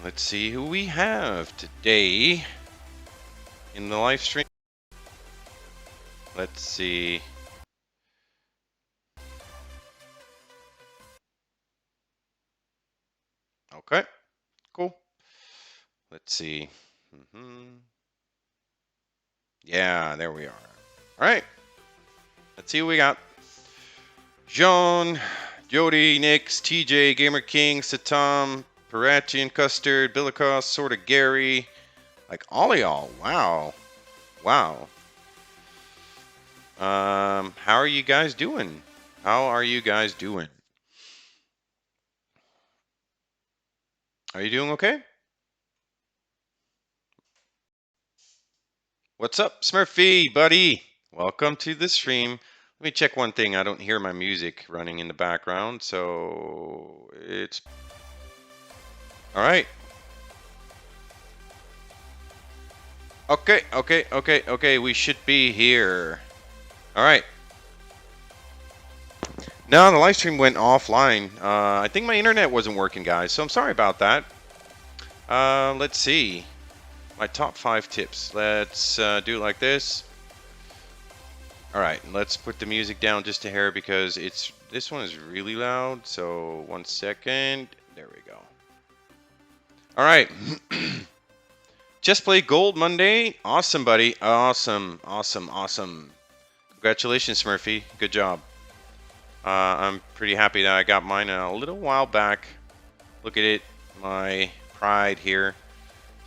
Let's see who we have today in the live stream. Let's see. Okay, cool. Let's see. Yeah, there we are. All right. Let's see what we got. John, Jody, Nix, TJ, Gamer King, Satam, Parachian, Custard, Billikos, Sorta Gary. Like all of y'all. Wow. Wow. How are you guys doing? How are you guys doing? Are you doing okay? What's up, Smurfy, buddy? Welcome to the stream. Let me check one thing. I don't hear my music running in the background, so it's... All right. Okay. We should be here. All right. No, the live stream went offline. I think my internet wasn't working, guys, so I'm sorry about that. Let's see. My top 5 tips. Let's do it like this. All right, let's put the music down just a hair because this one is really loud. So 1 second. There we go. All right. Just played Gold Monday. Awesome, buddy. Awesome. Congratulations, Smurfy. Good job. I'm pretty happy that I got mine a little while back. Look at it. My pride here.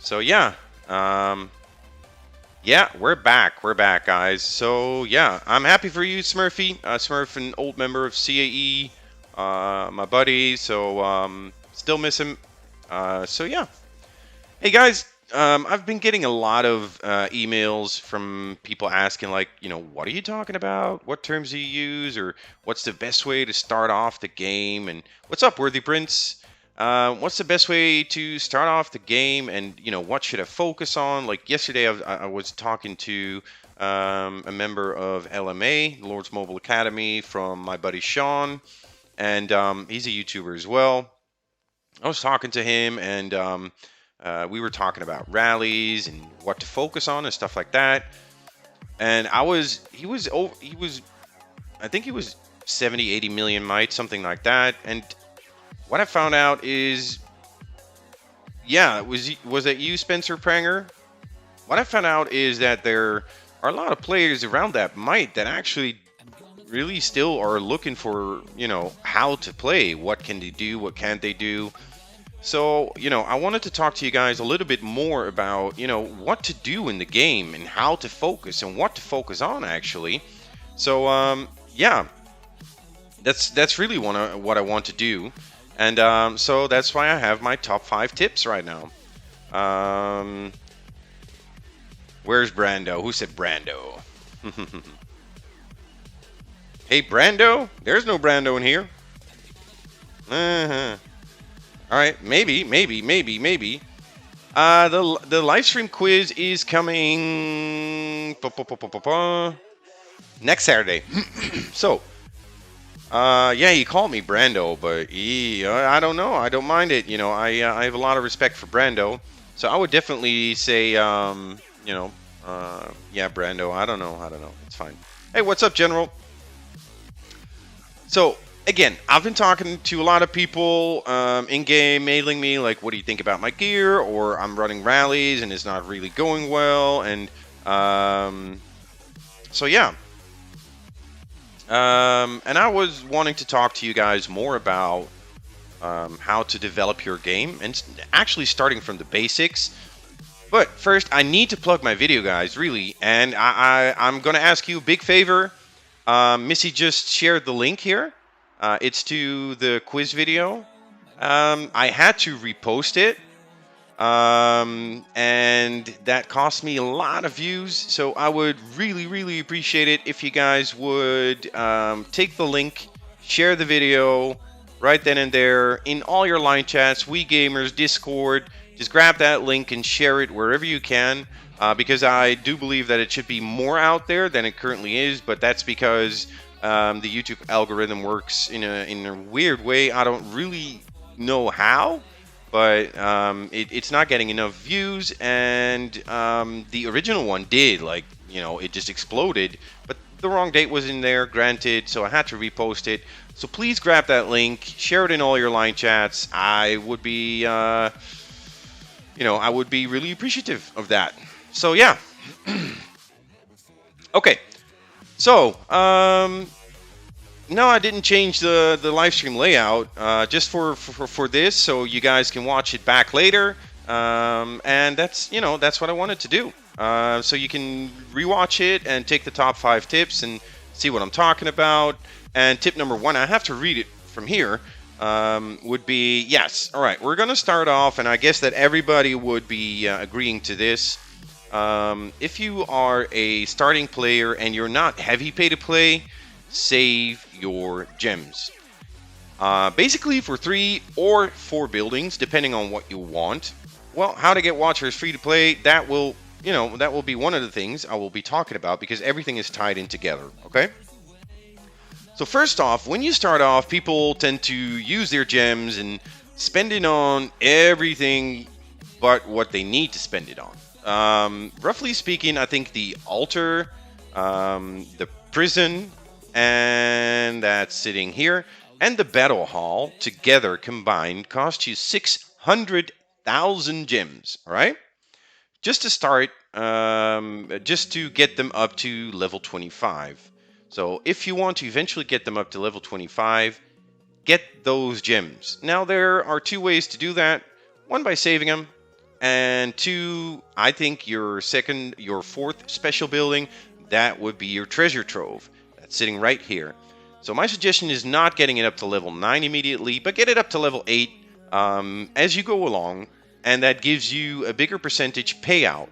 So yeah. Yeah, we're back. We're back, guys. So yeah, I'm happy for you, Smurfy. Smurf, an old member of CAE, my buddy. So still miss him. So yeah. Hey guys, I've been getting a lot of emails from people asking, like, what are you talking about? What terms do you use, or what's the best way to start off the game? And what's up, Worthy Prince? What's the best way to start off the game, and what should I focus on? Like yesterday, I was talking to a member of LMA, Lord's Mobile Academy, from my buddy Sean, and he's a YouTuber as well. I was talking to him, and we were talking about rallies and what to focus on and stuff like that. And he was, I think he was 70, 80 million mites, something like that. And what I found out is, yeah, was that you, Spencer Pranger? What I found out is that there are a lot of players around that mite that actually really still are looking for, how to play. What can they do? What can't they do? So, I wanted to talk to you guys a little bit more about, what to do in the game and how to focus and what to focus on, actually. So, yeah, that's really what I want to do. And so that's why I have my top 5 tips right now. Where's Brando? Who said Brando? Hey, Brando? There's no Brando in here. All right, maybe. The live stream quiz is coming next Saturday. So, yeah, he called me Brando, but I don't know. I don't mind it. I have a lot of respect for Brando, so I would definitely say, yeah, Brando. I don't know. It's fine. Hey, what's up, General? So, again, I've been talking to a lot of people in-game, mailing me, like, what do you think about my gear? Or I'm running rallies and it's not really going well. And so, yeah. And I was wanting to talk to you guys more about how to develop your game and actually starting from the basics. But first, I need to plug my video, guys, really. And I'm going to ask you a big favor. Missy just shared the link here. It's to the quiz video. I had to repost it. And that cost me a lot of views. So I would really appreciate it if you guys would take the link, share the video right then and there in all your line chats, Wii Gamers, Discord. Just grab that link and share it wherever you can. Because I do believe that it should be more out there than it currently is, but that's because the YouTube algorithm works in a weird way. I don't really know how, but it's not getting enough views, and the original one did, like, it just exploded, but the wrong date was in there, granted, so I had to repost it. So please grab that link, share it in all your line chats. I would be really appreciative of that. So yeah. Okay, so no, I didn't change the live stream layout just for this, so you guys can watch it back later. And that's what I wanted to do. So you can rewatch it and take the top 5 tips and see what I'm talking about. And tip number 1, I have to read it from here, would be, yes. All right, we're going to start off, and I guess that everybody would be agreeing to this. If you are a starting player and you're not heavy pay to play, save your gems. Basically for 3 or 4 buildings, depending on what you want. Well, how to get watchers free to play, that will be one of the things I will be talking about, because everything is tied in together, okay? So first off, when you start off, people tend to use their gems and spend it on everything but what they need to spend it on. Roughly speaking, I think the altar, the prison, and that's sitting here, and the battle hall together combined cost you 600,000 gems, all right? Just to start, just to get them up to level 25. So if you want to eventually get them up to level 25, get those gems. Now there are 2 ways to do that. 1, by saving them, and 2, I think your 4th special building, that would be your treasure trove. That's sitting right here. So my suggestion is not getting it up to level 9 immediately, but get it up to level 8 as you go along, and that gives you a bigger percentage payout.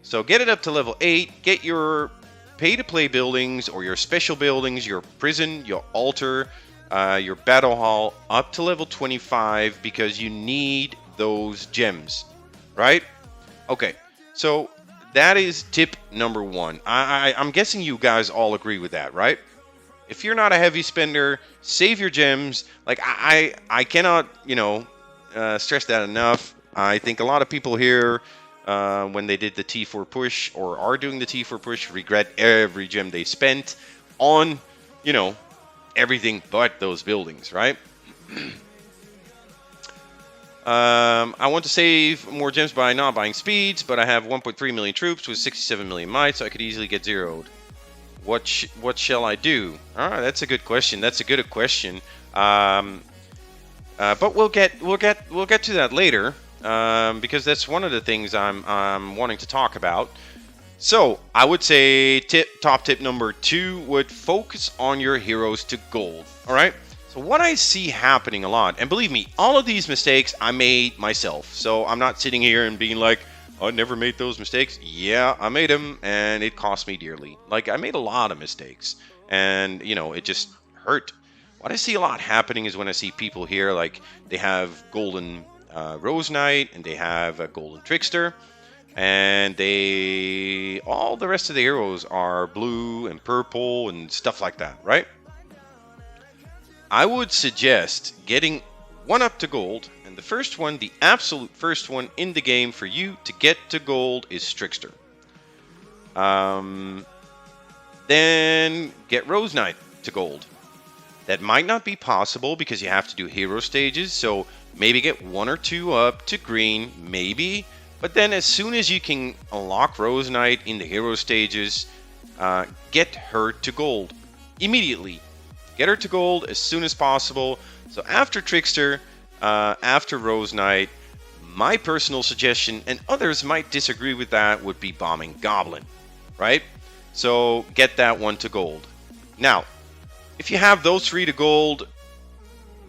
So get it up to level 8, get your pay-to-play buildings or your special buildings, your prison, your altar, your battle hall up to level 25, because you need those gems, right? Okay, so that is tip number 1. I'm guessing you guys all agree with that, right? If you're not a heavy spender, save your gems. Like, I cannot, stress that enough. I think a lot of people here, when they did the T4 push or are doing the T4 push, regret every gem they spent on, everything but those buildings, right? I want to save more gems by not buying speeds, but I have 1.3 million troops with 67 million might, so I could easily get zeroed. What shall I do? All right, that's a good question. But we'll get to that later, because that's one of the things I'm wanting to talk about. So I would say top tip number 2 would focus on your heroes to gold. All right. So what I see happening a lot, and believe me, all of these mistakes I made myself. So I'm not sitting here and being like, I never made those mistakes. Yeah, I made them, and it cost me dearly. Like, I made a lot of mistakes, and it just hurt. What I see a lot happening is when I see people here, like, they have golden Rose Knight, and they have a golden Trickster, and all the rest of the heroes are blue and purple and stuff like that, right? I would suggest getting 1 up to gold, and the first one, the absolute first one in the game for you to get to gold, is Trickster. Then get Rose Knight to gold. That might not be possible because you have to do hero stages, so maybe get 1 or 2 up to green, maybe. But then as soon as you can unlock Rose Knight in the hero stages, get her to gold immediately. Get her to gold as soon as possible. So after Trickster, after Rose Knight, my personal suggestion, and others might disagree with that, would be Bombing Goblin, right? So get that one to gold. Now, if you have those 3 to gold,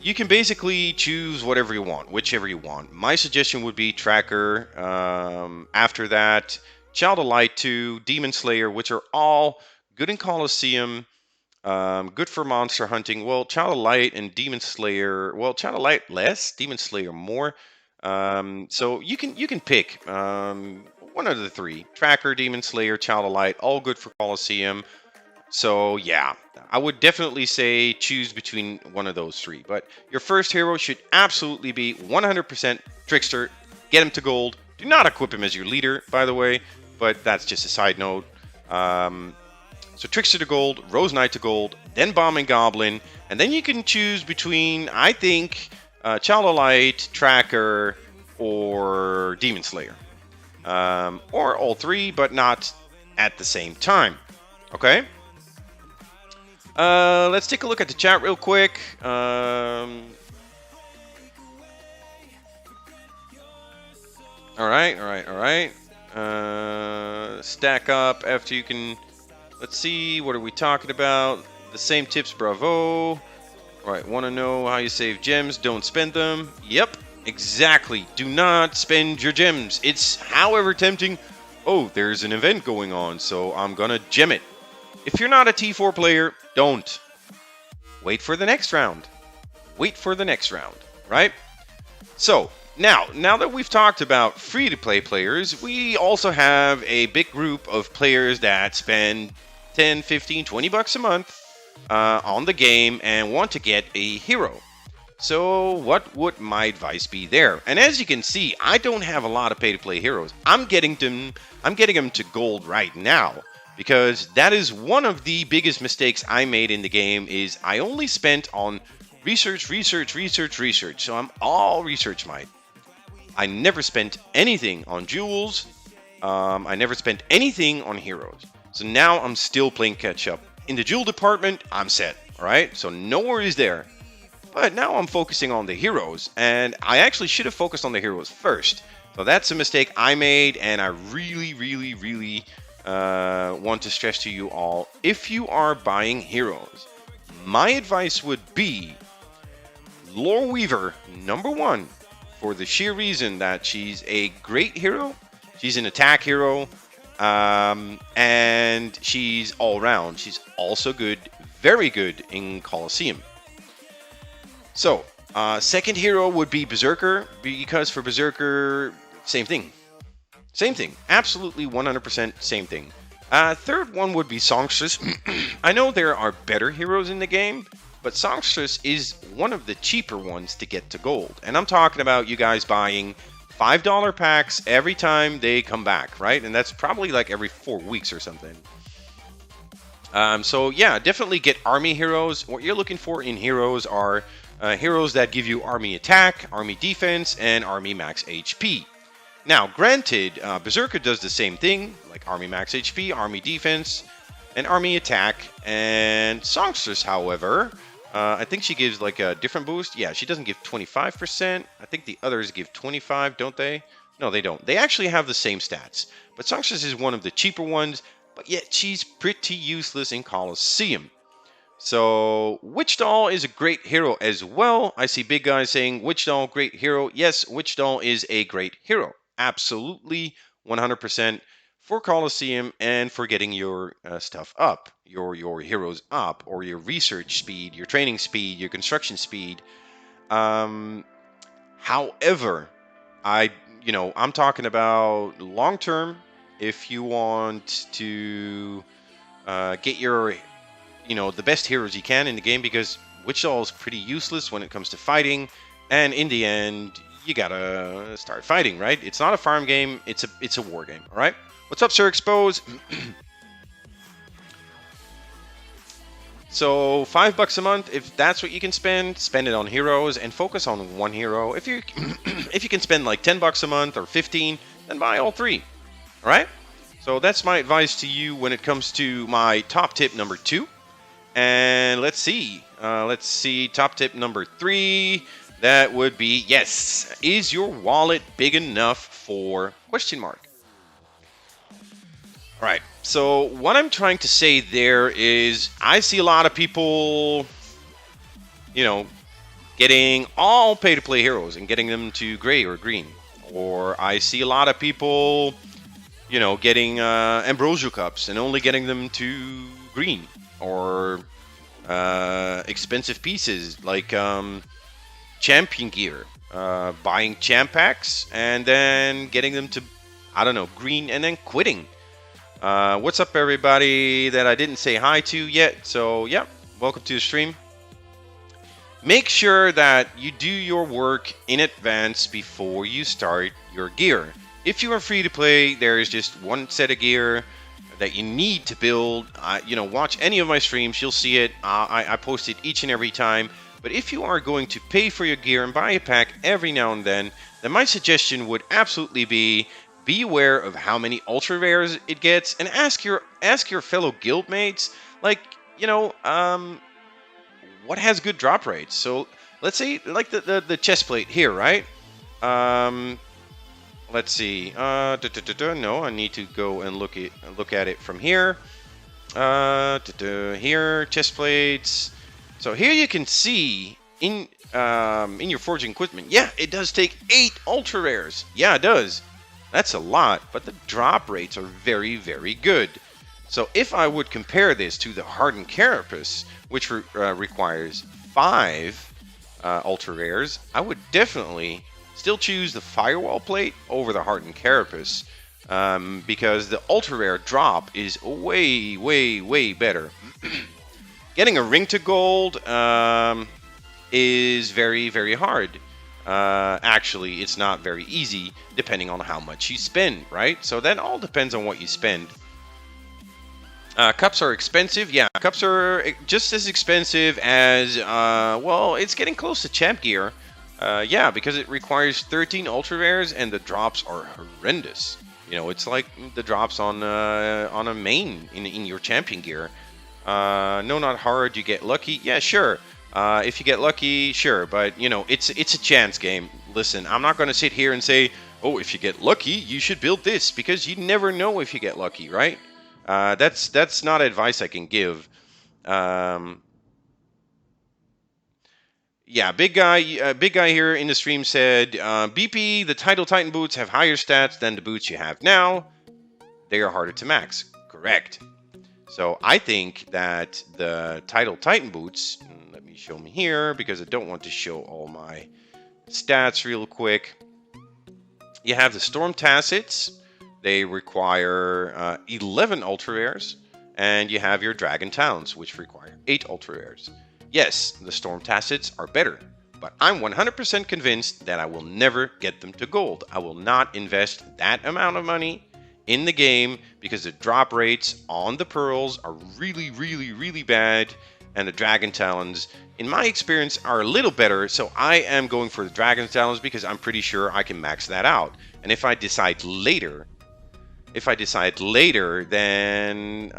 you can basically choose whatever you want, whichever you want. My suggestion would be Tracker. After that, Child of Light 2, Demon Slayer, which are all good in Colosseum, good for monster hunting. Well, Child of Light and Demon Slayer. Well, Child of Light less, Demon Slayer more. So you can pick one of the 3: Tracker, Demon Slayer, Child of Light. All good for Colosseum. So yeah, I would definitely say choose between one of those three. But your first hero should absolutely be 100% Trickster. Get him to gold. Do not equip him as your leader, by the way, but that's just a side note. Um, so Trickster to gold, Rose Knight to gold, then Bombing Goblin, and then you can choose between, I think, Child of Light, Tracker, or Demon Slayer. Or all three, but not at the same time. Okay? Let's take a look at the chat real quick. Alright. Stack up after you can... Let's see, what are we talking about? The same tips, bravo. Alright, want to know how you save gems, don't spend them. Yep, exactly. Do not spend your gems. It's however tempting. Oh, there's an event going on, so I'm gonna gem it. If you're not a T4 player, don't. Wait for the next round. Wait for the next round, right? So, now that we've talked about free-to-play players, we also have a big group of players that spend 10, 15, 20 bucks a month on the game and want to get a hero. So what would my advice be there? And as you can see, I don't have a lot of pay-to-play heroes. I'm getting them to gold right now because that is one of the biggest mistakes I made in the game is I only spent on research. So I'm all research might. I never spent anything on jewels. I never spent anything on heroes. So now I'm still playing catch up. In the jewel department, I'm set. All right, so no worries there. But now I'm focusing on the heroes, and I actually should have focused on the heroes first. So that's a mistake I made, and I really want to stress to you all, if you are buying heroes, my advice would be Lore Weaver, number one, for the sheer reason that she's a great hero, she's an attack hero, and she's all-round. She's also good, very good in Colosseum. So, second hero would be Berserker, because for Berserker, same thing. Same thing. Absolutely 100% same thing. Third one would be Songstress. I know there are better heroes in the game, but Songstress is one of the cheaper ones to get to gold. And I'm talking about you guys buying $5 packs every time they come back, right? And that's probably like every 4 weeks or something. So yeah, definitely get army heroes. What you're looking for in heroes are heroes that give you army attack, army defense, and army max HP. Now, granted, Berserker does the same thing, like army max HP, army defense, and army attack. And Songstress, however, I think she gives like a different boost. Yeah, she doesn't give 25%. I think the others give 25, don't they? No, they don't. They actually have the same stats. But Songstress is one of the cheaper ones, but yet she's pretty useless in Colosseum. So, Witch Doll is a great hero as well. I see big guys saying, Witch Doll, great hero. Yes, Witch Doll is a great hero. Absolutely, 100% for Colosseum and for getting your stuff up, your heroes up, or your research speed, your training speed, your construction speed. However, I'm talking about long term. If you want to get your the best heroes you can in the game, because Witch Doll is pretty useless when it comes to fighting, and in the end, you gotta start fighting, right? It's not a farm game, it's a war game, all right? What's up, Sir Expose? So $5 a month, if that's what you can spend it on heroes and focus on one hero. If you if you can spend like $10 a month or 15, then buy all three, all right? So that's my advice to you when it comes to my top tip number 2. And let's see, top tip number 3, that would be, yes, is your wallet big enough for ? All right, so what I'm trying to say there is I see a lot of people, getting all pay-to-play heroes and getting them to gray or green. Or I see a lot of people, getting Ambrosial Cups and only getting them to green. Or expensive pieces like champion gear, buying champ packs and then getting them to, I don't know, green and then quitting. What's up, everybody that I didn't say hi to yet? So, yeah, welcome to the stream. Make sure that you do your work in advance before you start your gear. If you are free to play, there is just one set of gear that you need to build. Watch any of my streams, you'll see it. I post it each and every time. But if you are going to pay for your gear and buy a pack every now and then my suggestion would absolutely be aware of how many ultra rares it gets, and ask your fellow guildmates, like, what has good drop rates. So let's say like the chest plate here, right? Let's see. No, I need to go and look at it from here. Here, chest plates. So here you can see in your forging equipment, yeah, it does take 8 ultra rares. Yeah, it does. That's a lot, but the drop rates are very, very good. So if I would compare this to the Hardened Carapace, which requires 5 ultra rares, I would definitely still choose the Firewall Plate over the Hardened Carapace, because the ultra rare drop is way, way, way better. Getting a ring to gold is very, very hard. Actually, it's not very easy, depending on how much you spend, right? So that all depends on what you spend. Cups are expensive. Yeah, cups are just as expensive as, well, it's getting close to champ gear. Yeah, because it requires 13 ultra rares and the drops are horrendous. It's like the drops on a main in your champion gear. No, not hard. You get lucky. Yeah, sure. If you get lucky, sure. But it's a chance game. Listen, I'm not going to sit here and say, oh, if you get lucky, you should build this, because you never know if you get lucky, right? That's not advice I can give. Yeah, big guy here in the stream said, BP, the Tidal Titan boots have higher stats than the boots you have now. They are harder to max. Correct. So I think that the Tidal Titan boots, let me show them here because I don't want to show all my stats real quick. You have the Storm Tassets. They require 11 ultra rares, and you have your Dragon Talons, which require 8 ultra rares. Yes, the Storm Tassets are better, but I'm 100% convinced that I will never get them to gold. I will not invest that amount of money in the game because the drop rates on the pearls are really, really, really bad, and the Dragon Talons, in my experience, are a little better. So I am going for the Dragon Talons because I'm pretty sure I can max that out. And if I decide later, then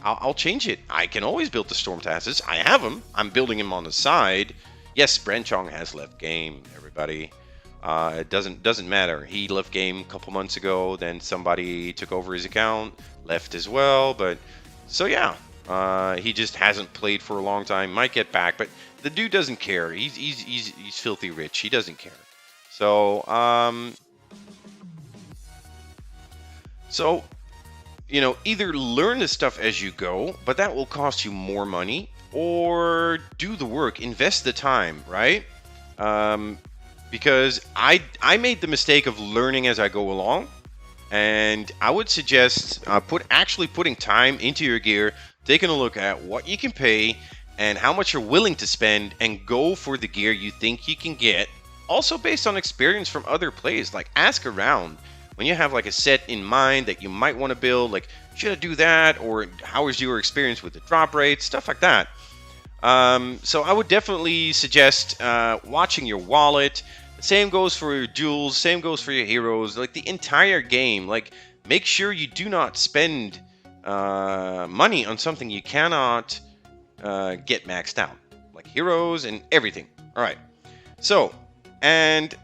I'll change it. I can always build the Storm Tassets. I have them. I'm building them on the side. Yes, Brenchong has left game, everybody. It doesn't matter. He left game a couple months ago. Then somebody took over his account, left as well. But so yeah, he just hasn't played for a long time. Might get back, but the dude doesn't care. He's filthy rich. He doesn't care. So either learn the stuff as you go, but that will cost you more money, or do the work, invest the time, right? Because I made the mistake of learning as I go along, and I would suggest putting time into your gear, taking a look at what you can pay and how much you're willing to spend, and go for the gear you think you can get. Also based on experience from other players, like ask around. When you have like a set in mind that you might want to build, like, should I do that? Or how is your experience with the drop rate? Stuff like that. So I would definitely suggest watching your wallet. Same goes for your jewels. Same goes for your heroes. Like the entire game. Like, make sure you do not spend money on something you cannot get maxed out. Like heroes and everything. All right. So, and...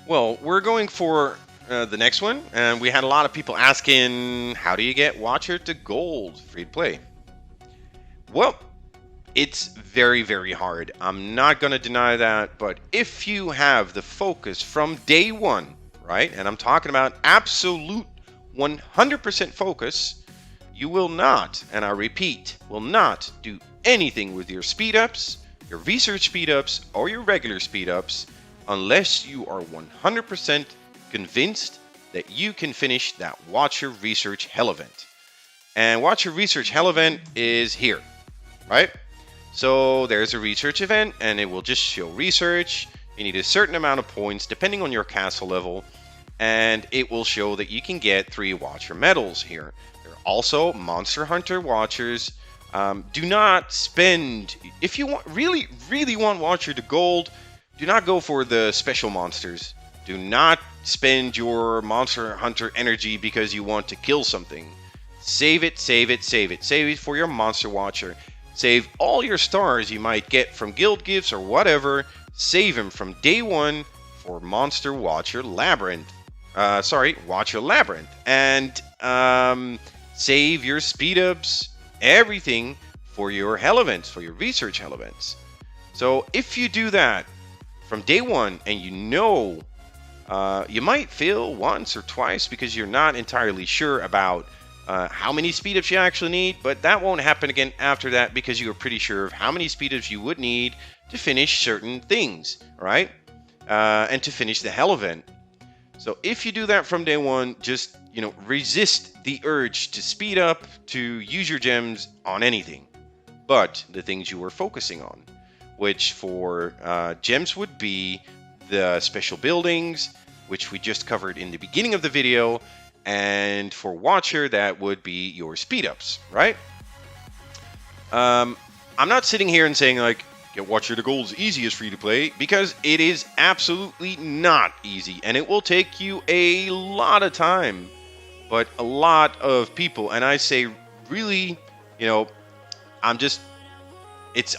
well, we're going for the next one, and we had a lot of people asking, how do you get Watcher to gold free to play? Well, it's very, very hard. I'm not going to deny that, but if you have the focus from day one, right, and I'm talking about absolute 100% focus, you will not, and I repeat, will not do anything with your speed ups, your research speed ups, or your regular speed ups, unless you are 100% convinced that you can finish that Watcher Research Hell event. And Watcher Research Hell event is here, right? So there's a research event, and it will just show research. You need a certain amount of points depending on your castle level, and it will show that you can get 3 Watcher medals here. There are also Monster Hunter Watchers. Do not spend, if you really want Watcher to gold, do not go for the special monsters. Do not spend your Monster Hunter energy because you want to kill something. Save it for your Monster Watcher. Save all your stars you might get from guild gifts or whatever. Save them from day 1 for Monster Watcher Labyrinth. Watcher Labyrinth. And save your speed ups, everything for your hell events, for your research hell events. So if you do that from day 1, and you know you might fail once or twice because you're not entirely sure about how many speed ups you actually need, but that won't happen again after that because you're pretty sure of how many speed ups you would need to finish certain things, right? And to finish the hell event. So if you do that from day 1, just resist the urge to speed up, to use your gems on anything but the things you were focusing on, which for gems would be the special buildings, which we just covered in the beginning of the video, and for Watcher, that would be your speed ups, right? I'm not sitting here and saying like, get Watcher to gold is easy as free to play, because it is absolutely not easy, and it will take you a lot of time, but a lot of people, and I say really, it's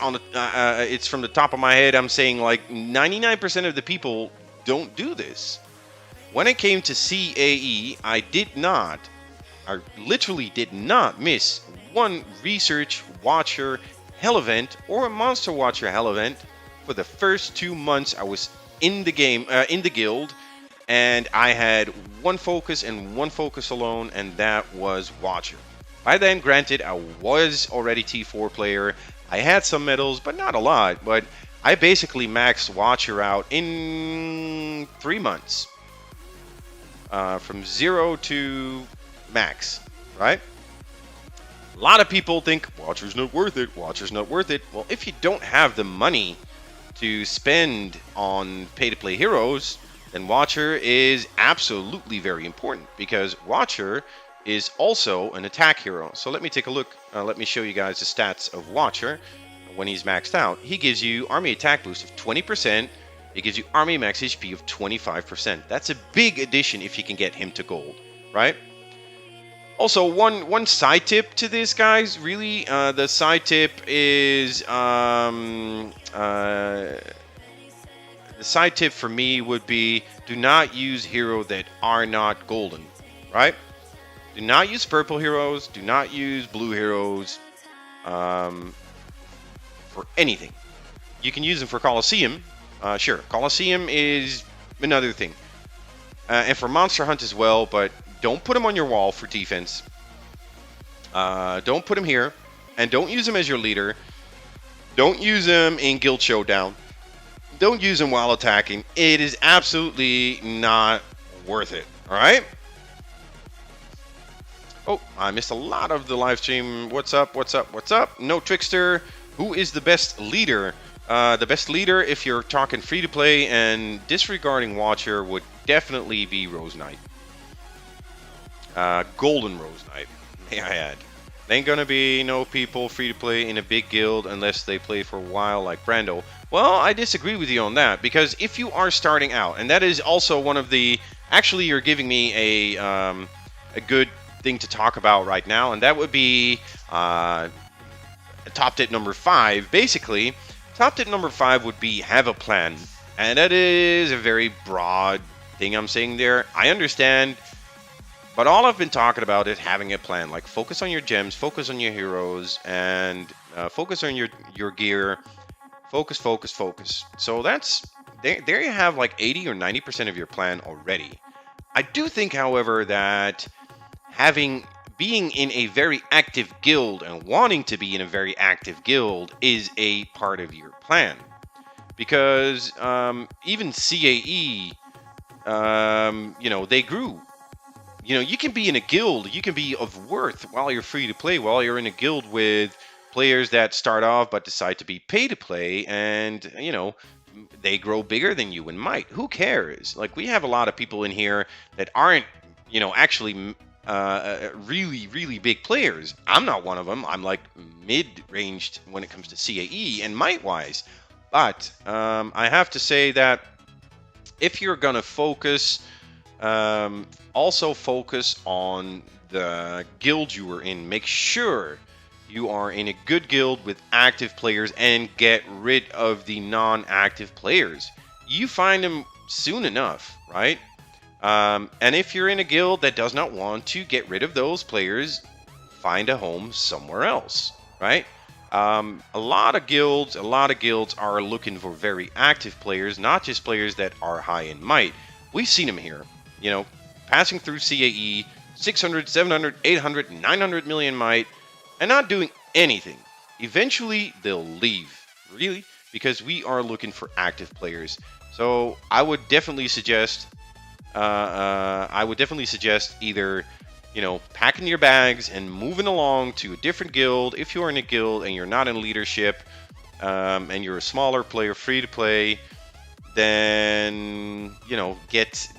from the top of my head, I'm saying like 99% of the people don't do this. When it came to CAE, I literally did not miss one Research Watcher Hell event or a Monster Watcher Hell event for the first 2 months I was in the game, in the guild, and I had one focus and one focus alone, and that was Watcher. By then, granted, I was already T4 player. I had some medals, but not a lot. But I basically maxed Watcher out in 3 months. From 0 to max, right? A lot of people think Watcher's not worth it. Watcher's not worth it. Well, if you don't have the money to spend on pay-to-play heroes, then Watcher is absolutely very important, because Watcher is also an attack hero. So let me take a look. Let me show you guys the stats of Watcher when he's maxed out. He gives you army attack boost of 20%. It gives you army max HP of 25%. That's a big addition if you can get him to gold, right? Also, one side tip to this, guys, really, the side tip is, the side tip for me would be, do not use heroes that are not golden, right? Do not use purple heroes, do not use blue heroes, for anything. You can use them for Colosseum, sure, Colosseum is another thing. And for Monster Hunt as well, but don't put them on your wall for defense. Don't put them here. And don't use them as your leader. Don't use them in Guild Showdown. Don't use them while attacking. It is absolutely not worth it. Alright? Oh, I missed a lot of the live stream. What's up? What's up? What's up? No Trickster. Who is the best leader? The best leader, if you're talking free-to-play and disregarding Watcher, would definitely be Rose Knight. Golden Rose Knight, may I add. There ain't gonna be no people free-to-play in a big guild unless they play for a while like Brando. Well, I disagree with you on that, because if you are starting out, and that is also one of the... Actually, you're giving me a good thing to talk about right now, and that would be top tip number 5. Basically, top tip number 5 would be have a plan. And that is a very broad thing I'm saying there. I understand, but all I've been talking about is having a plan. Like, focus on your gems, focus on your heroes, and focus on your gear. Focus, focus, focus. So that's... There you have like 80 or 90% of your plan already. I do think, however, that being in a very active guild and wanting to be in a very active guild is a part of your plan. Because even CAE, they grew You know, you can be in a guild, you can be of worth while you're free to play, while you're in a guild with players that start off but decide to be pay to play, and you know, they grow bigger than you in might. Who cares? Like, we have a lot of people in here that aren't, you know, actually really, really big players. I'm not one of them. I'm like mid-ranged when it comes to CAE and might-wise. But I have to say that if you're gonna focus, also focus on the guild you are in. Make sure you are in a good guild with active players and get rid of the non-active players. You find them soon enough, right? And if you're in a guild that does not want to get rid of those players, find a home somewhere else, right? A lot of guilds are looking for very active players, not just players that are high in might. We've seen them here, you know, passing through CAE, 600, 700, 800, 900 million might, and not doing anything. Eventually, they'll leave, really, because we are looking for active players. So I would definitely suggest, either, you know, packing your bags and moving along to a different guild. If you're in a guild and you're not in leadership, and you're a smaller player, free to play, then, you know, get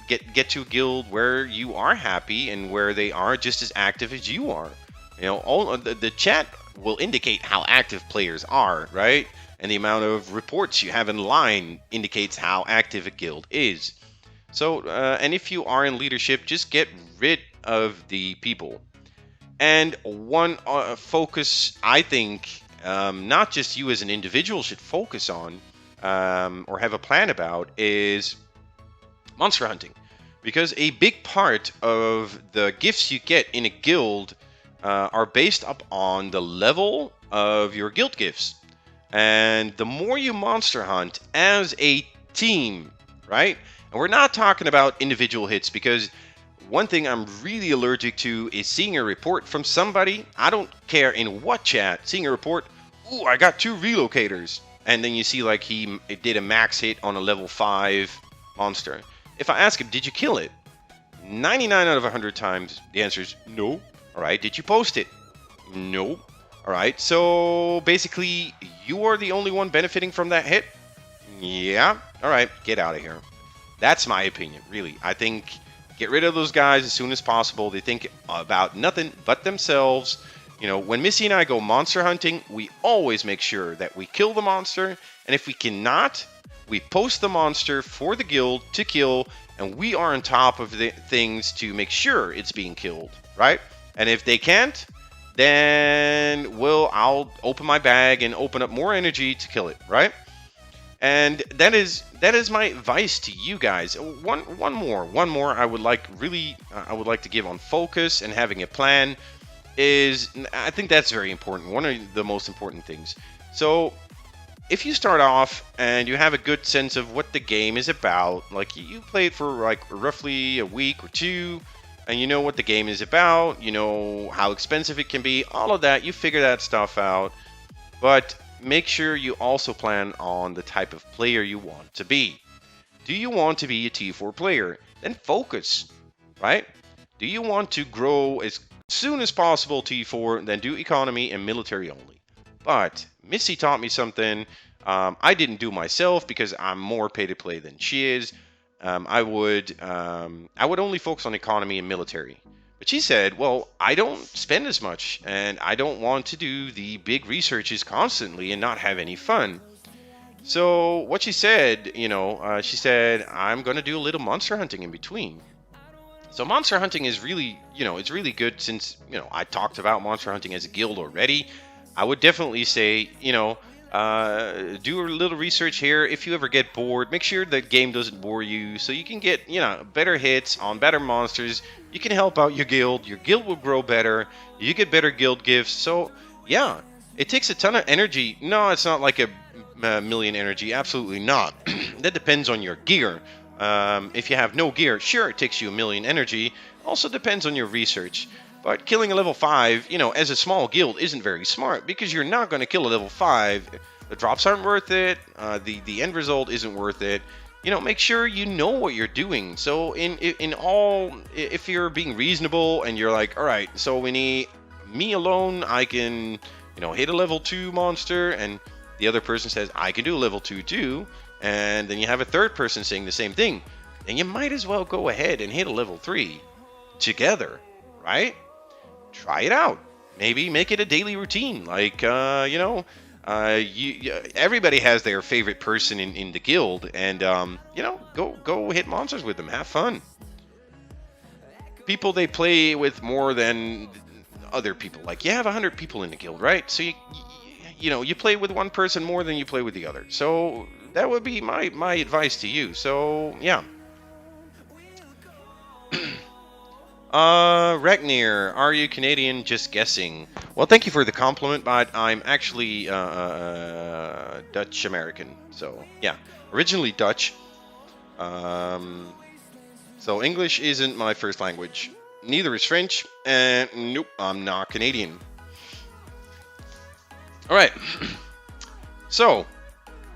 to a guild where you are happy and where they are just as active as you are. You know, all the chat will indicate how active players are, right? And the amount of reports you have in line indicates how active a guild is. So, and if you are in leadership, just get rid of the people. And one focus, I think, not just you as an individual should focus on, or have a plan about, is monster hunting. Because a big part of the gifts you get in a guild are based up on the level of your guild gifts. And the more you monster hunt as a team, right? And we're not talking about individual hits, because one thing I'm really allergic to is seeing a report from somebody, I don't care in what chat, seeing a report, ooh, I got 2 relocators. And then you see like he did a max hit on a level 5 monster. If I ask him, did you kill it? 99 out of 100 times, the answer is no. All right, did you post it? No. All right, so basically, you are the only one benefiting from that hit? Yeah. All right, get out of here. That's my opinion, really. I think get rid of those guys as soon as possible. They think about nothing but themselves. You know, when Missy and I go monster hunting, we always make sure that we kill the monster. And if we cannot, we post the monster for the guild to kill. And we are on top of the things to make sure it's being killed, right? And if they can't, then I'll open my bag and open up more energy to kill it, right? And that is my advice to you guys. One more I would like to give on focus and having a plan is, I think that's very important. One of the most important things. So if you start off and you have a good sense of what the game is about, like you play it for like roughly a week or two, and you know what the game is about, you know how expensive it can be, all of that, you figure that stuff out. But make sure you also plan on the type of player you want to be. Do you want to be a T4 player? Then focus, right? Do you want to grow as soon as possible T4? Then do economy and military only. But Missy taught me something I didn't do myself because I'm more pay to play than she is. I would only focus on economy and military. But she said, well, I don't spend as much, and I don't want to do the big researches constantly and not have any fun. So what she said, she said, I'm going to do a little monster hunting in between. So monster hunting is really, it's really good since, I talked about monster hunting as a guild already. I would definitely say, do a little research here. If you ever get bored, make sure the game doesn't bore you so you can get, better hits on better monsters. You can help out your guild. Your guild will grow better. You get better guild gifts. So, yeah, it takes a ton of energy. No, it's not like a million energy. Absolutely not. That depends on your gear. If you have no gear, sure, it takes you a million energy. Also depends on your research. But killing a level 5, as a small guild isn't very smart because you're not going to kill a level 5. The drops aren't worth it. The end result isn't worth it. make sure you know what you're doing. So in all, if you're being reasonable and you're like, all right, so we need me alone, I can, hit a level 2 monster, and the other person says I can do a level 2 too, and then you have a third person saying the same thing, then you might as well go ahead and hit a level 3 together, right? Try it out. Maybe make it a daily routine. Like, everybody has their favorite person in the guild, and go hit monsters with them. Have fun. People, they play with more than other people. Like, you have 100 people in the guild, right? So you play with one person more than you play with the other. So that would be my advice to you. So yeah. Regnir, are you Canadian? Just guessing. Well, thank you for the compliment, but I'm actually Dutch American. So yeah, originally Dutch. So English isn't my first language. Neither is French, and nope, I'm not Canadian. All right. So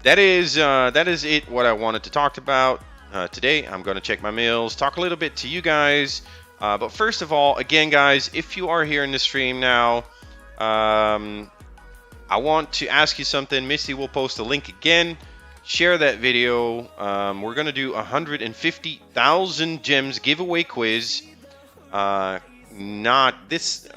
that is it. What I wanted to talk about today. I'm going to check my mails, talk a little bit to you guys. But first of all, again, guys, if you are here in the stream now, I want to ask you something. Misty will post a link again. Share that video. We're going to do 150,000 gems giveaway quiz. Not this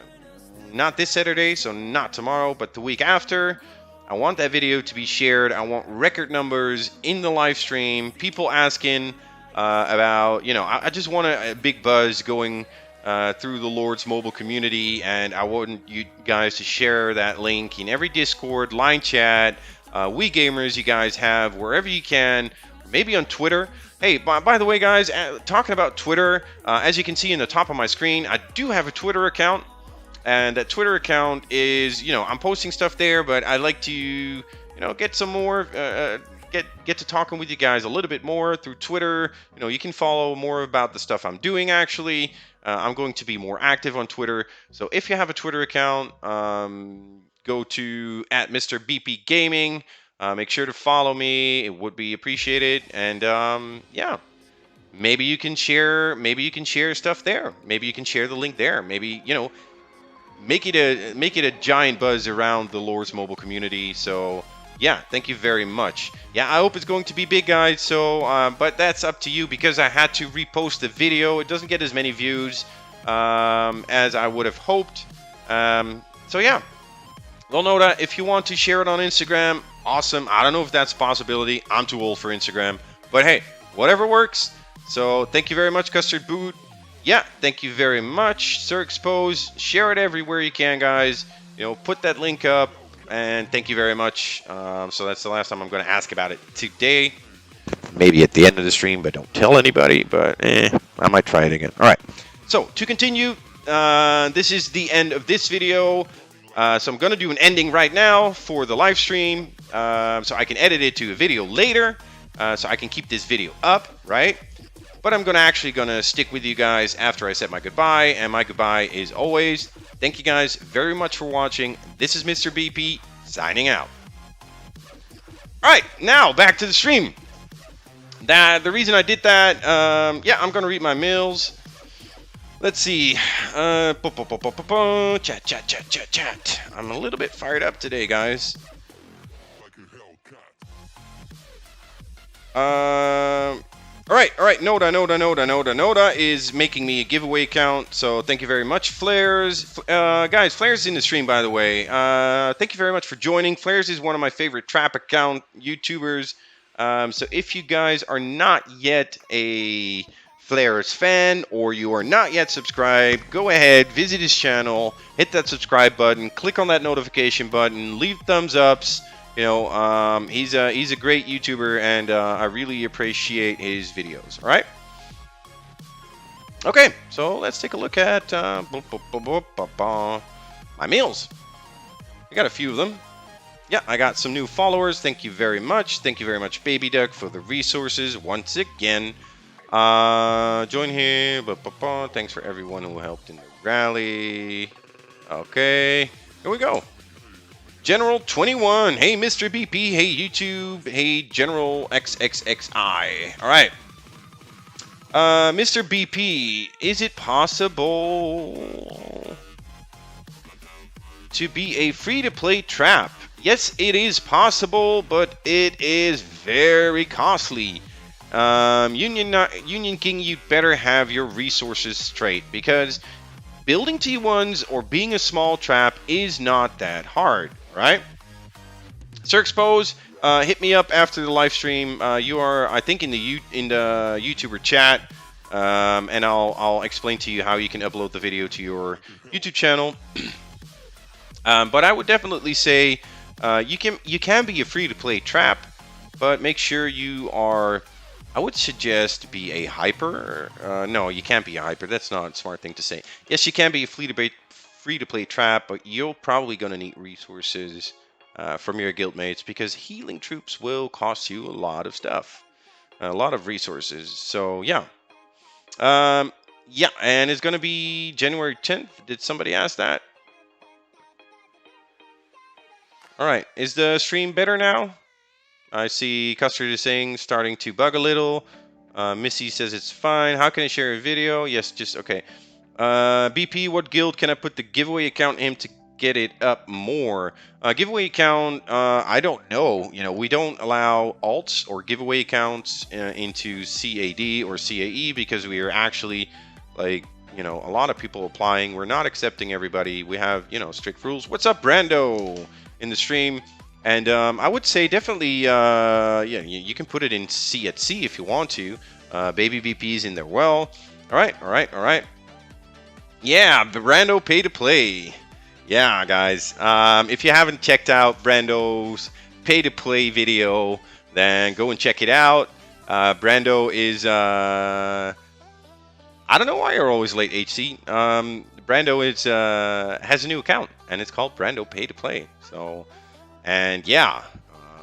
Saturday, so not tomorrow, but the week after. I want that video to be shared. I want record numbers in the live stream. People asking about, I just want a big buzz going through the Lord's mobile community, and I want you guys to share that link in every Discord, line chat, Wii Gamers you guys have, wherever you can, maybe on Twitter. Hey, by the way, guys, talking about Twitter, as you can see in the top of my screen, I do have a Twitter account, and that Twitter account is, I'm posting stuff there, but I like to, get some more, get to talking with you guys a little bit more through Twitter. You can follow more about the stuff I'm doing, actually. I'm going to be more active on Twitter. So if you have a Twitter account, go to @MrBP Gaming. Make sure to follow me. It would be appreciated. And yeah, maybe you can share stuff there. Maybe you can share the link there. Maybe, make it a giant buzz around the Lord's mobile community. So yeah, thank you very much. Yeah, I hope it's going to be big, guys. So but that's up to you, because I had to repost the video. It doesn't get as many views as I would have hoped. So yeah, well, know that if you want to share it on Instagram, awesome. I don't know if that's a possibility. I'm too old for Instagram, but hey, whatever works. So thank you very much, Custard Boot. Yeah, thank you very much, Sir Expose. Share it everywhere you can, guys. Put that link up. And thank you very much. So that's the last time I'm going to ask about it today. Maybe at the end of the stream, but don't tell anybody. But I might try it again. All right. So to continue, this is the end of this video. So I'm going to do an ending right now for the live stream, so I can edit it to a video later, so I can keep this video up, right? But I'm actually going to stick with you guys after I said my goodbye, and my goodbye is always, thank you guys very much for watching. This is Mr. BP, signing out. Alright, now back to the stream. The reason I did that, yeah, I'm going to read my mails. Let's see. Chat. I'm a little bit fired up today, guys. All right. Noda is making me a giveaway account, so thank you very much, Flares. Guys, Flares is in the stream, by the way. Thank you very much for joining. Flares is one of my favorite trap account YouTubers. So if you guys are not yet a Flares fan, or you are not yet subscribed, go ahead, visit his channel, hit that subscribe button, click on that notification button, leave thumbs ups. He's a great YouTuber, and I really appreciate his videos. All right. Okay, so let's take a look at my meals. I got a few of them. Yeah, I got some new followers. Thank you very much. Thank you very much, Baby Duck, for the resources once again. Join here. Thanks for everyone who helped in the rally. Okay, here we go. General 21. Hey, Mr. BP. Hey, YouTube. Hey, General XXXI. All right. Mr. BP, is it possible to be a free-to-play trap? Yes, it is possible, but it is very costly. Union King, you better have your resources straight, because building T1s or being a small trap is not that hard, right? Sir Expose, hit me up after the live stream. You are, I think, in the YouTuber chat, and I'll explain to you how you can upload the video to your YouTube channel. But I would definitely say you can be a free-to-play trap, but make sure you are. I would suggest be a hyper. No, you can't be a hyper. That's not a smart thing to say. Yes, you can be a free-to-play trap, but you're probably going to need resources from your guildmates, because healing troops will cost you a lot of stuff, a lot of resources. So yeah, yeah, and it's going to be January 10th. Did somebody ask that? All right, is the stream better now? I see Custard is saying starting to bug a little. Missy says it's fine. How can I share a video? Yes, just okay. BP, what guild can I put the giveaway account in to get it up more? Giveaway account, I don't know. You know, we don't allow alts or giveaway accounts into CAD or CAE, because we are actually, like, you know, a lot of people applying. We're not accepting everybody. We have, you know, strict rules. What's up, Brando, in the stream? And I would say definitely, yeah, you can put it in C at C if you want to. Baby BP's in there. Well, all right. Yeah, Brando pay to play. Yeah, guys. If you haven't checked out Brando's pay to play video, then go and check it out. Brando is, I don't know why you're always late, HC. Brando is has a new account, and it's called Brando Pay to Play. So. And yeah,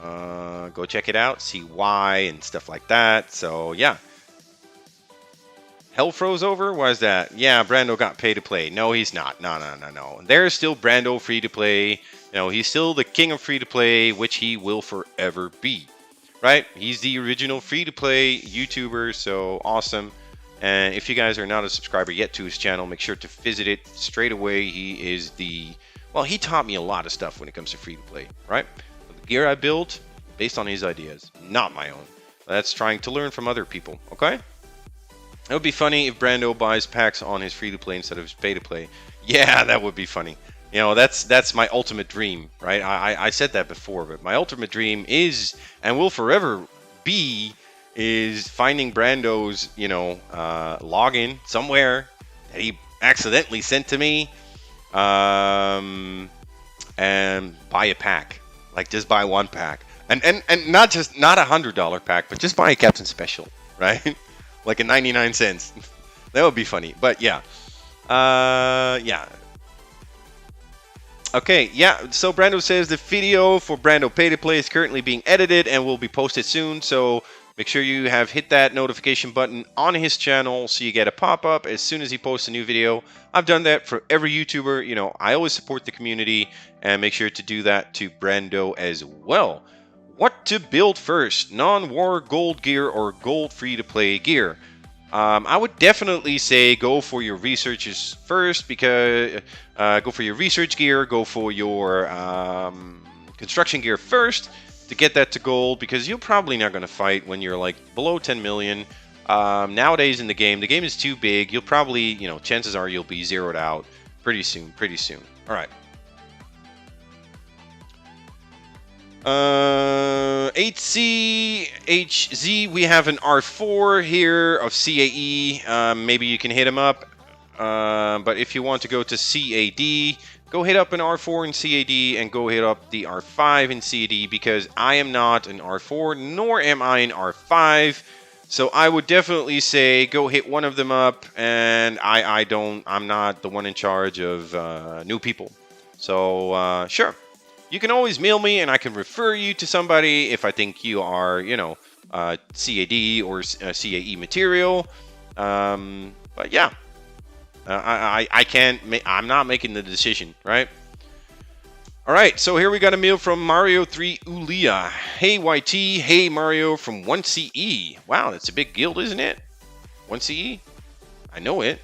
go check it out, see why and stuff like that. So yeah. Hell froze over? Why is that? Yeah, Brando got pay to play. No, he's not. No. There's still Brando free to play. You know, he's still the king of free to play, which he will forever be. Right? He's the original free to play YouTuber, so awesome. And if you guys are not a subscriber yet to his channel, make sure to visit it straight away. He is the... Well, he taught me a lot of stuff when it comes to free-to-play, right? The gear I built, based on his ideas, not my own. That's trying to learn from other people, okay? It would be funny if Brando buys packs on his free-to-play instead of his pay-to-play. Yeah, that would be funny. You know, that's my ultimate dream, right? I said that before, but my ultimate dream is, and will forever be, is finding Brando's, you know, login somewhere that he accidentally sent to me. And buy a pack, like just buy one pack, and not $100 pack, but just buy a Captain Special, right? Like a 99 cents. That would be funny. But yeah, yeah. Okay, yeah. So Brando says the video for Brando Pay to Play is currently being edited and will be posted soon. So make sure you have hit that notification button on his channel so you get a pop-up as soon as he posts a new video. I've done that for every YouTuber. You know, I always support the community, and make sure to do that to Brando as well. What to build first? Non-war gold gear or gold free-to-play gear? I would definitely say go for your researches first, because go for your research gear, go for your construction gear first, to get that to gold, because you're probably not going to fight when you're like below 10 million. Nowadays in the game is too big. You'll probably, you know, chances are you'll be zeroed out pretty soon. All right. 8CHZ, we have an R4 here of CAE. Maybe you can hit him up. But if you want to go to CAD, go hit up an R4 in CAD and go hit up the R5 in CAD, because I am not an R4, nor am I an R5. So I would definitely say go hit one of them up, and I'm not the one in charge of new people. So sure, you can always mail me and I can refer you to somebody if I think you are, you know, CAD or CAE material. But yeah. I can't. I'm not making the decision, right? All right, so here we got a mail from Mario 3 Ulia. Hey YT, hey Mario from 1CE. Wow, that's a big guild, isn't it? 1CE? I know it.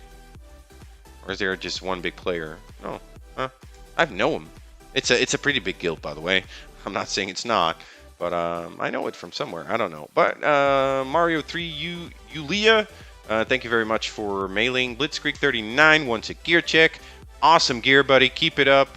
Or is there just one big player? No. Huh? I know him. It's a pretty big guild, by the way. I'm not saying it's not, but I know it from somewhere. I don't know. But Mario 3 Ulia, thank you very much for mailing. Blitzkrieg 39 wants a gear check. Awesome gear, buddy. Keep it up.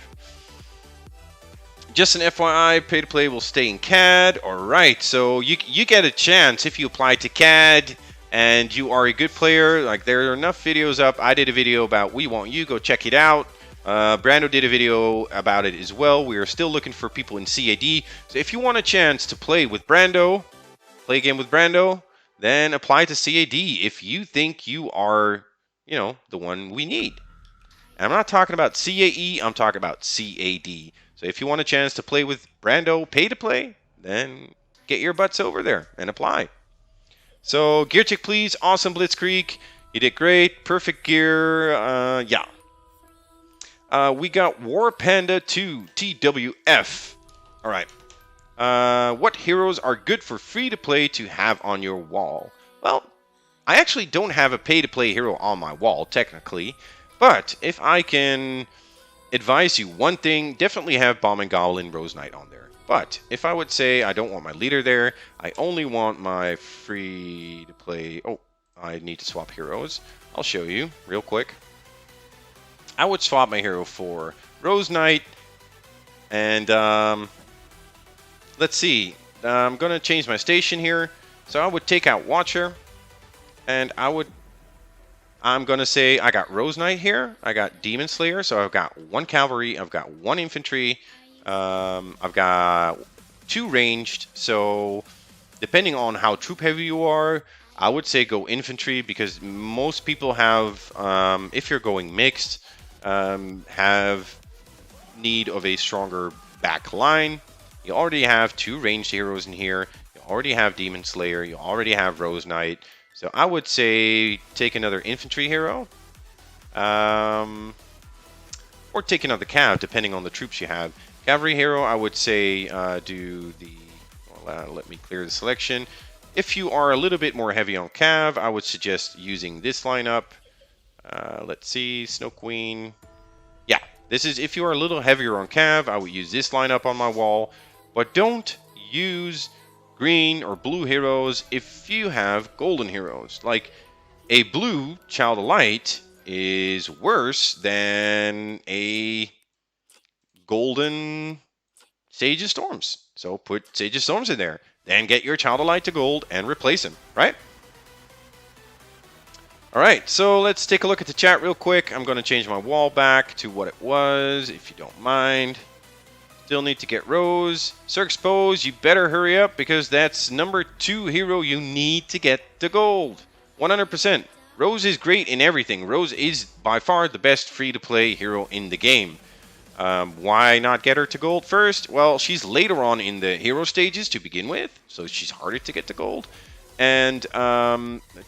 Just an FYI, pay to play will stay in CAD. All right, so you get a chance if you apply to CAD and you are a good player. Like, there are enough videos up. I did a video about We Want You. Go check it out. Brando did a video about it as well. We are still looking for people in CAD. So if you want a chance to play with Brando, play a game with Brando, then apply to CAD if you think you are, the one we need. And I'm not talking about CAE, I'm talking about CAD. So if you want a chance to play with Brando, pay to play, then get your butts over there and apply. So gear check, please. Awesome, Blitzkrieg. You did great. Perfect gear. Yeah. We got War Panda 2 TWF. All right. What heroes are good for free to play to have on your wall? Well, I actually don't have a pay to play hero on my wall, technically. But if I can advise you one thing, definitely have Bomb and Goblin Rose Knight on there. But if I would say I don't want my leader there, I only want my free to play. Oh, I need to swap heroes. I'll show you real quick. I would swap my hero for Rose Knight. And let's see. I'm going to change my station here. So I would take out Watcher. And I'm going to say I got Rose Knight here. I got Demon Slayer. So I've got 1 cavalry. I've got 1 infantry. I've got 2 ranged. So depending on how troop heavy you are, I would say go infantry, because most people have, if you're going mixed, have need of a stronger back line. You already have 2 ranged heroes in here. You already have Demon Slayer. You already have Rose Knight. So I would say take another infantry hero, or take another cav, depending on the troops you have. Cavalry hero, I would say do the. Well, let me clear the selection. If you are a little bit more heavy on cav, I would suggest using this lineup. Let's see, Snow Queen. Yeah, this is if you are a little heavier on cav, I would use this lineup on my wall, but don't use green or blue heroes if you have golden heroes. Like, a blue Child of Light is worse than a golden Sage of Storms. So put Sage of Storms in there. Then get your Child of Light to gold and replace him, right? Alright, so let's take a look at the chat real quick. I'm going to change my wall back to what it was, if you don't mind. Still need to get Rose. Sir Expose, you better hurry up, because that's number 2 hero you need to get the gold. 100%. Rose is great in everything. Rose is by far the best free-to-play hero in the game. Why not get her to gold first? Well, she's later on in the hero stages to begin with, so she's harder to get to gold. And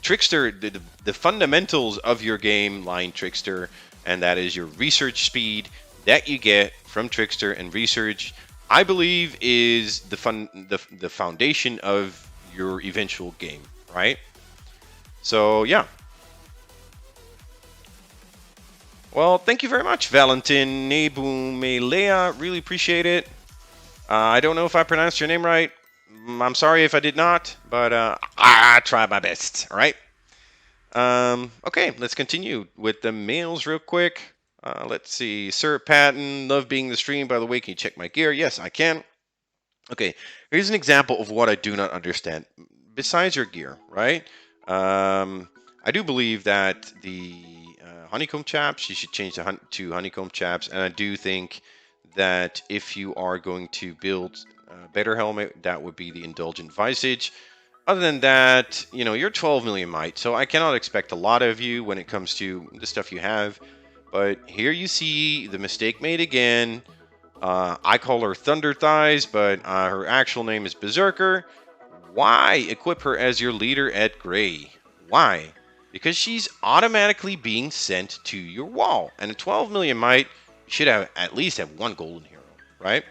Trickster, the fundamentals of your game lie in Trickster, and that is your research speed that you get from Trickster. And research, I believe, is the foundation of your eventual game, right? So yeah. Well, thank you very much, Valentin Nebumelea. Really appreciate it. I don't know if I pronounced your name right. I'm sorry if I did not, but I tried my best. All right. Okay, let's continue with the mails real quick. Let's see. Sir Patton, love being the stream. By the way, can you check my gear? Yes, I can. Okay, here's an example of what I do not understand. Besides your gear, right? I do believe that the honeycomb chaps, you should change to honeycomb chaps. And I do think that if you are going to build a better helmet, that would be the Indulgent Visage. Other than that, you're 12 million might, so I cannot expect a lot of you when it comes to the stuff you have. But here you see the mistake made again. I call her Thunder Thighs, but her actual name is Berserker. Why equip her as your leader at Gray? Why? Because she's automatically being sent to your wall. And at 12 million might, you should have at least have 1 golden hero, right?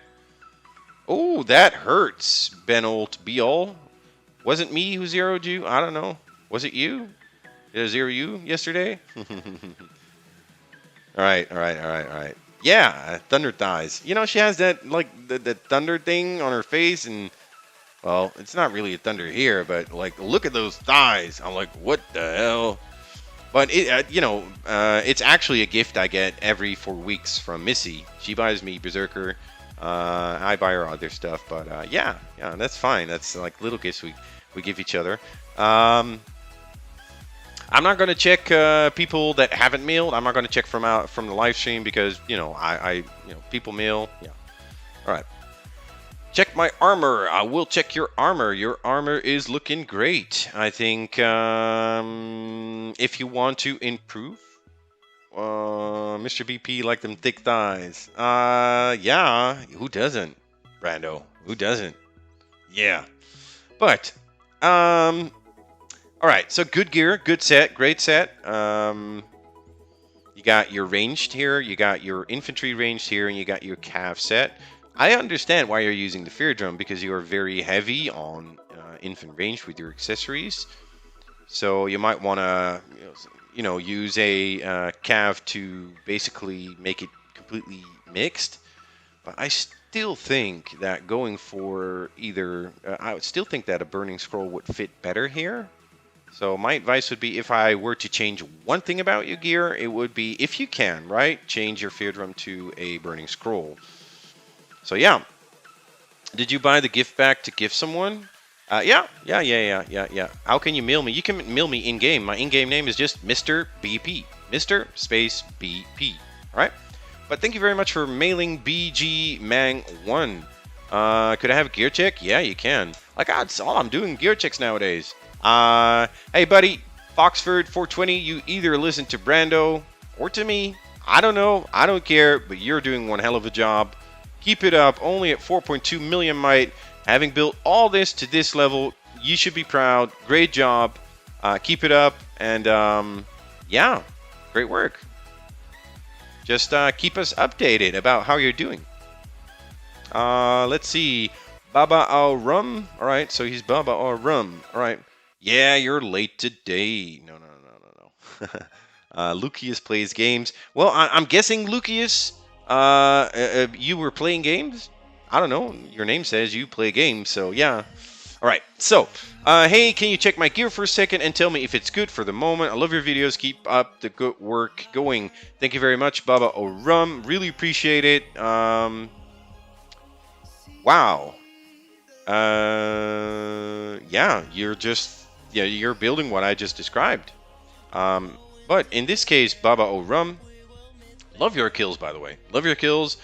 Oh, that hurts, Benolt Beol. Wasn't me who zeroed you? I don't know. Was it you? Did I zero you yesterday? All right, all right, all right, all right. Yeah, Thunder Thighs. You know, she has that, like, the thunder thing on her face, and, well, it's not really a thunder here, but, like, look at those thighs. I'm like, what the hell? But, it's actually a gift I get every 4 weeks from Missy. She buys me Berserker. I buy her other stuff, but, yeah, that's fine. That's, like, little gifts we give each other. I'm not going to check people that haven't mailed. I'm not going to check from the live stream because, people mail. Yeah. All right. Check my armor. I will check your armor. Your armor is looking great. I think if you want to improve, Mr. BP like them thick thighs. Yeah. Who doesn't? Brando. Who doesn't? Yeah. But, all right, so good gear, good set, great set. You got your ranged here, you got your infantry ranged here, and you got your cav set. I understand why you're using the fear drum because you are very heavy on infant range with your accessories. So you might want to, use a cav to basically make it completely mixed. But I still think that going for either, I would still think that a burning scroll would fit better here. So my advice would be if I were to change one thing about your gear, it would be, if you can, right, change your fear drum to a burning scroll. So yeah. Did you buy the gift back to give someone? Yeah. How can you mail me? You can mail me in-game. My in-game name is just Mr. BP. Mr. Space BP. All right? But thank you very much for mailing BG Mang 1. Could I have a gear check? Yeah, you can. Like, that's all I'm doing, gear checks nowadays. Hey buddy, Foxford 420, you either listen to Brando or to me. I don't know, I don't care, but you're doing one hell of a job. Keep it up, only at 4.2 million might. Having built all this to this level, you should be proud. Great job. Keep it up, and yeah, great work. Just keep us updated about how you're doing. Let's see. Baba Al Rum. All right, so he's Baba Al Rum. All right. Yeah, you're late today. No. Lucius plays games. Well, I'm guessing, Lucius, you were playing games? I don't know. Your name says you play games, so yeah. All right, so, hey, can you check my gear for a second and tell me if it's good for the moment? I love your videos. Keep up the good work going. Thank you very much, Baba Orum. Really appreciate it. Wow. Yeah, you're building what I just described. But in this case, Baba Orum, love your kills, by the way. Love your kills.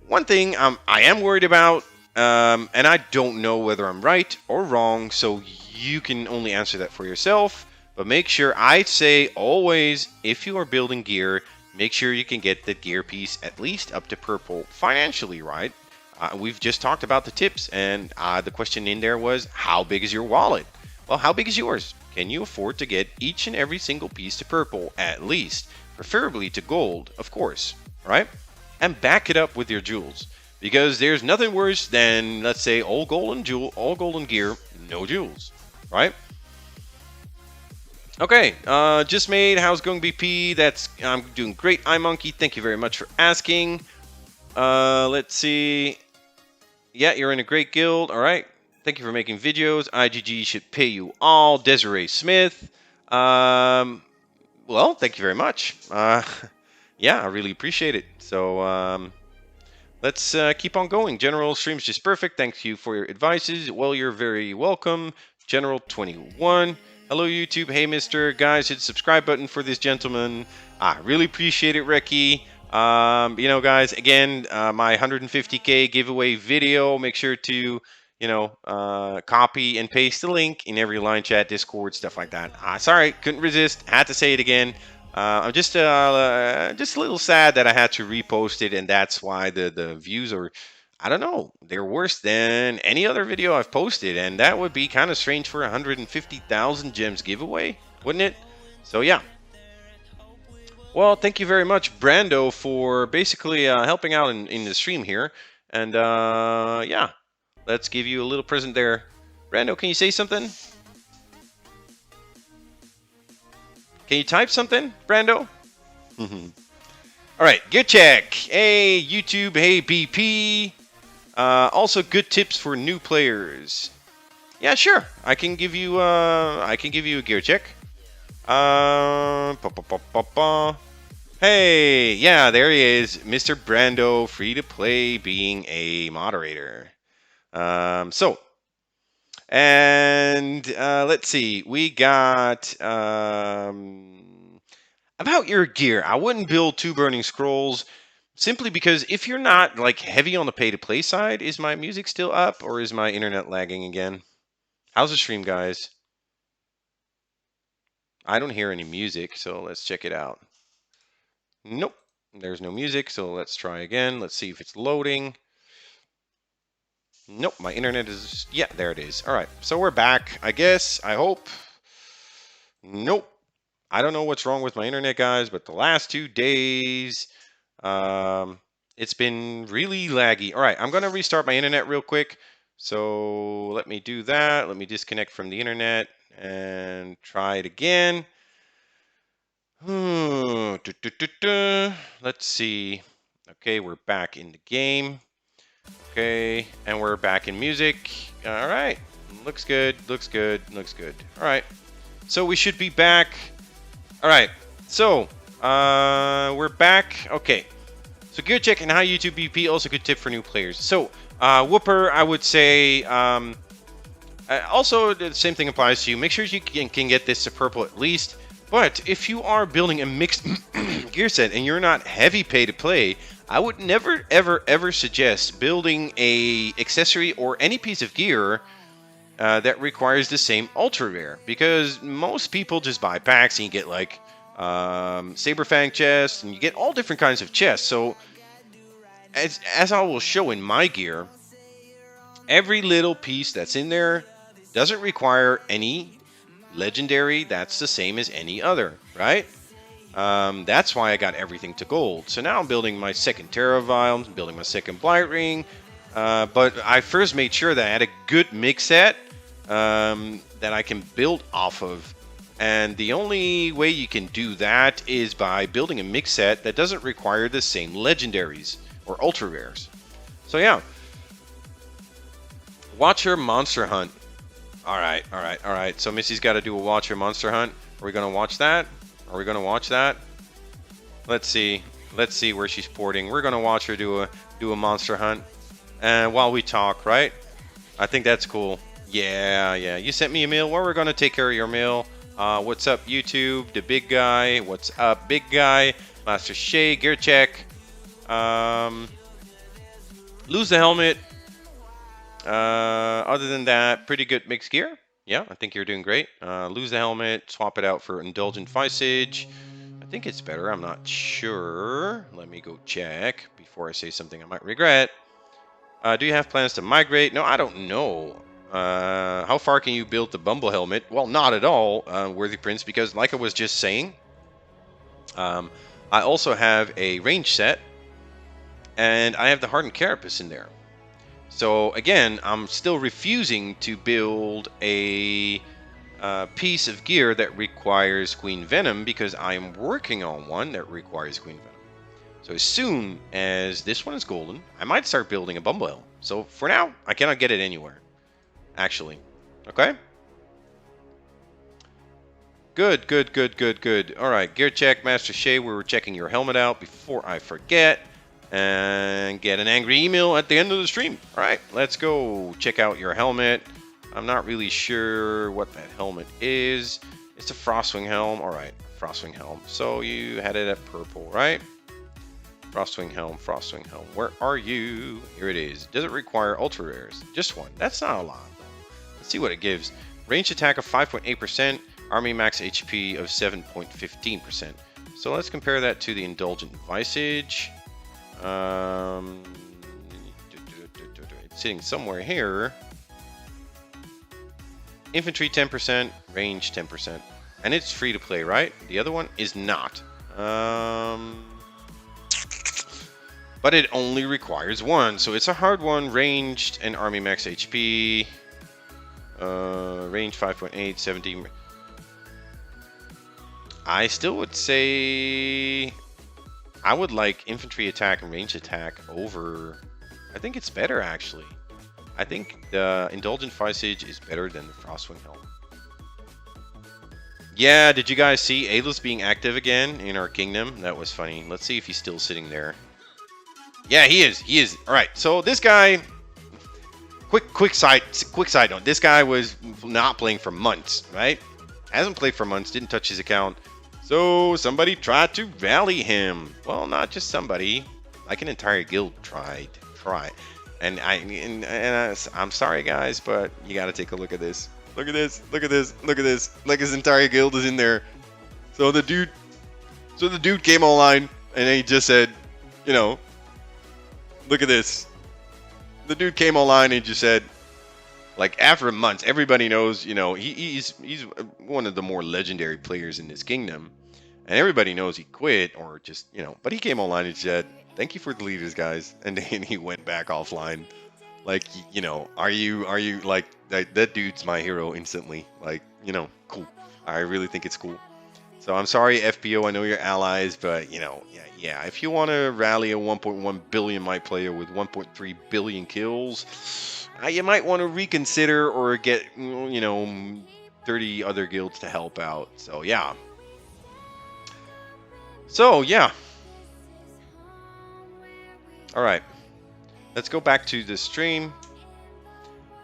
One thing I am worried about, and I don't know whether I'm right or wrong, so you can only answer that for yourself. But make sure, I'd say always, if you are building gear, make sure you can get the gear piece at least up to purple financially, right? We've just talked about the tips, and the question in there was, how big is your wallet? Well, how big is yours? Can you afford to get each and every single piece to purple, at least? Preferably to gold, of course, right? And back it up with your jewels. Because there's nothing worse than, let's say, all golden gear, no jewels, right? Okay, just made, how's it going, BP? I'm doing great, iMonkey. Thank you very much for asking. Let's see. Yeah, you're in a great guild. All right. Thank you for making videos. IGG should pay you all. Desiree Smith. Well, thank you very much. Yeah, I really appreciate it. So, let's keep on going. General stream's just perfect. Thank you for your advices. Well, you're very welcome. General 21. Hello, YouTube. Hey, mister. Guys, hit the subscribe button for this gentleman. I really appreciate it, Reki. Guys, again, my 150K giveaway video, make sure to, copy and paste the link in every line chat, Discord, stuff like that. Sorry, couldn't resist. Had to say it again. I'm just a little sad that I had to repost it, and that's why the views are, I don't know, they're worse than any other video I've posted, and that would be kind of strange for a 150,000 gems giveaway, wouldn't it? So, yeah. Well, thank you very much, Brando, for basically helping out in the stream here. And yeah, let's give you a little present there. Brando, can you say something? Can you type something, Brando? All right, gear check. Hey, YouTube. Hey, BP. Also, good tips for new players. Yeah, sure. I can give you a gear check. Hey, yeah, there he is, Mr. Brando, free to play, being a moderator. And let's see, we got about your gear. I wouldn't build 2 Burning Scrolls simply because if you're not like heavy on the pay to play side, is my music still up or is my internet lagging again? How's the stream, guys? I don't hear any music, so let's check it out. Nope, there's no music, so let's try again. Let's see if it's loading. Nope, my internet is... Yeah, there it is. All right, so we're back, I guess. I hope. Nope. I don't know what's wrong with my internet, guys, but the last 2 days, it's been really laggy. All right, I'm going to restart my internet real quick. So let me do that. Let me disconnect from the internet and try it again. Let's see. Okay, we're back in the game. Okay, and we're back in music. All right, looks good, looks good, looks good. All right, so we should be back. All right, so we're back. Okay, so gear check and high YouTube BP, also good tip for new players. So Whooper, I would say, also the same thing applies to you. Make sure you can get this to purple at least. But if you are building a mixed gear set and you're not heavy pay to play, I would never, ever, ever suggest building a accessory or any piece of gear that requires the same ultra rare, because most people just buy packs and you get like Saberfang chests and you get all different kinds of chests. So as I will show in my gear, every little piece that's in there doesn't require any legendary that's the same as any other, right? That's why I got everything to gold. So now I'm building my second Terra Vial, I'm building my second Blight Ring, but I first made sure that I had a good mix set that I can build off of. And the only way you can do that is by building a mix set that doesn't require the same legendaries or ultra rares. So yeah, watch your monster hunt. All right, all right, all right. So Missy's got to do a watch your monster hunt. Are we gonna watch that? Are we gonna watch that? Let's see. Let's see where she's porting. We're gonna watch her do a monster hunt, and while we talk, right? I think that's cool. Yeah, yeah. You sent me a mail. Well, we're gonna take care of your mail. What's up, YouTube? The big guy. What's up, big guy? Master Shay, gear check. Lose the helmet. Other than that, pretty good mixed gear. Yeah, I think you're doing great. Lose the helmet, swap it out for Indulgent Visage. I think it's better. I'm not sure. Let me go check before I say something I might regret. Do you have plans to migrate? No, I don't know. How far can you build the Bumble helmet? Well, not at all, Worthy Prince, because like I was just saying, I also have a range set, and I have the Hardened Carapace in there. So again, I'm still refusing to build a piece of gear that requires Queen Venom because I'm working on one that requires Queen Venom. So as soon as this one is golden, I might start building a Bumble Helm. So for now, I cannot get it anywhere, actually. Okay? Good, good, good, good, good. All right, gear check, Master Shay. We were checking your helmet out before I forget. And get an angry email at the end of the stream. All right, let's go check out your helmet. I'm not really sure what that helmet is. It's a Frostwing helm. All right, Frostwing helm. So you had it at purple, right? Frostwing helm, Frostwing helm. Where are you? Here it is. Does it require ultra rares? Just one. That's not a lot, though. Let's see what it gives. Range attack of 5.8%. Army max HP of 7.15%. So let's compare that to the Indulgent Visage. It's sitting somewhere here. Infantry 10%, range 10%, and it's free to play, right? The other one is not. But but it only requires one, so it's a hard one. Ranged and army max HP. Range 5.8, 17. I still would say I would like infantry attack and range attack over. I think it's better actually. I think the Indulgent Visage is better than the Frostwing Helm. Yeah, did you guys see Aelus being active again in our kingdom? That was funny. Let's see if he's still sitting there. Yeah, he is. He is. All right. So this guy. Quick side note. This guy was not playing for months, right? Hasn't played for months. Didn't touch his account. So somebody tried to rally him. Well, not just somebody. Like an entire guild tried. And I'm sorry, guys, but you got to take a look at this. Look at this. Look at this. Look at this. Like his entire guild is in there. So the dude came online and he just said, you know, look at this. The dude came online and just said, like, after months, everybody knows, you know, he's one of the more legendary players in this kingdom, and everybody knows he quit or just, you know, but he came online and said, thank you for the leaders, guys, and then he went back offline. Like, you know, are you like that dude's my hero instantly? Like, you know, cool. I really think it's cool. So I'm sorry, FPO, I know you're allies, but, you know, yeah. If you want to rally a 1.1 billion might player with 1.3 billion kills, you might want to reconsider or get, you know, 30 other guilds to help out. So, yeah. All right. Let's go back to the stream.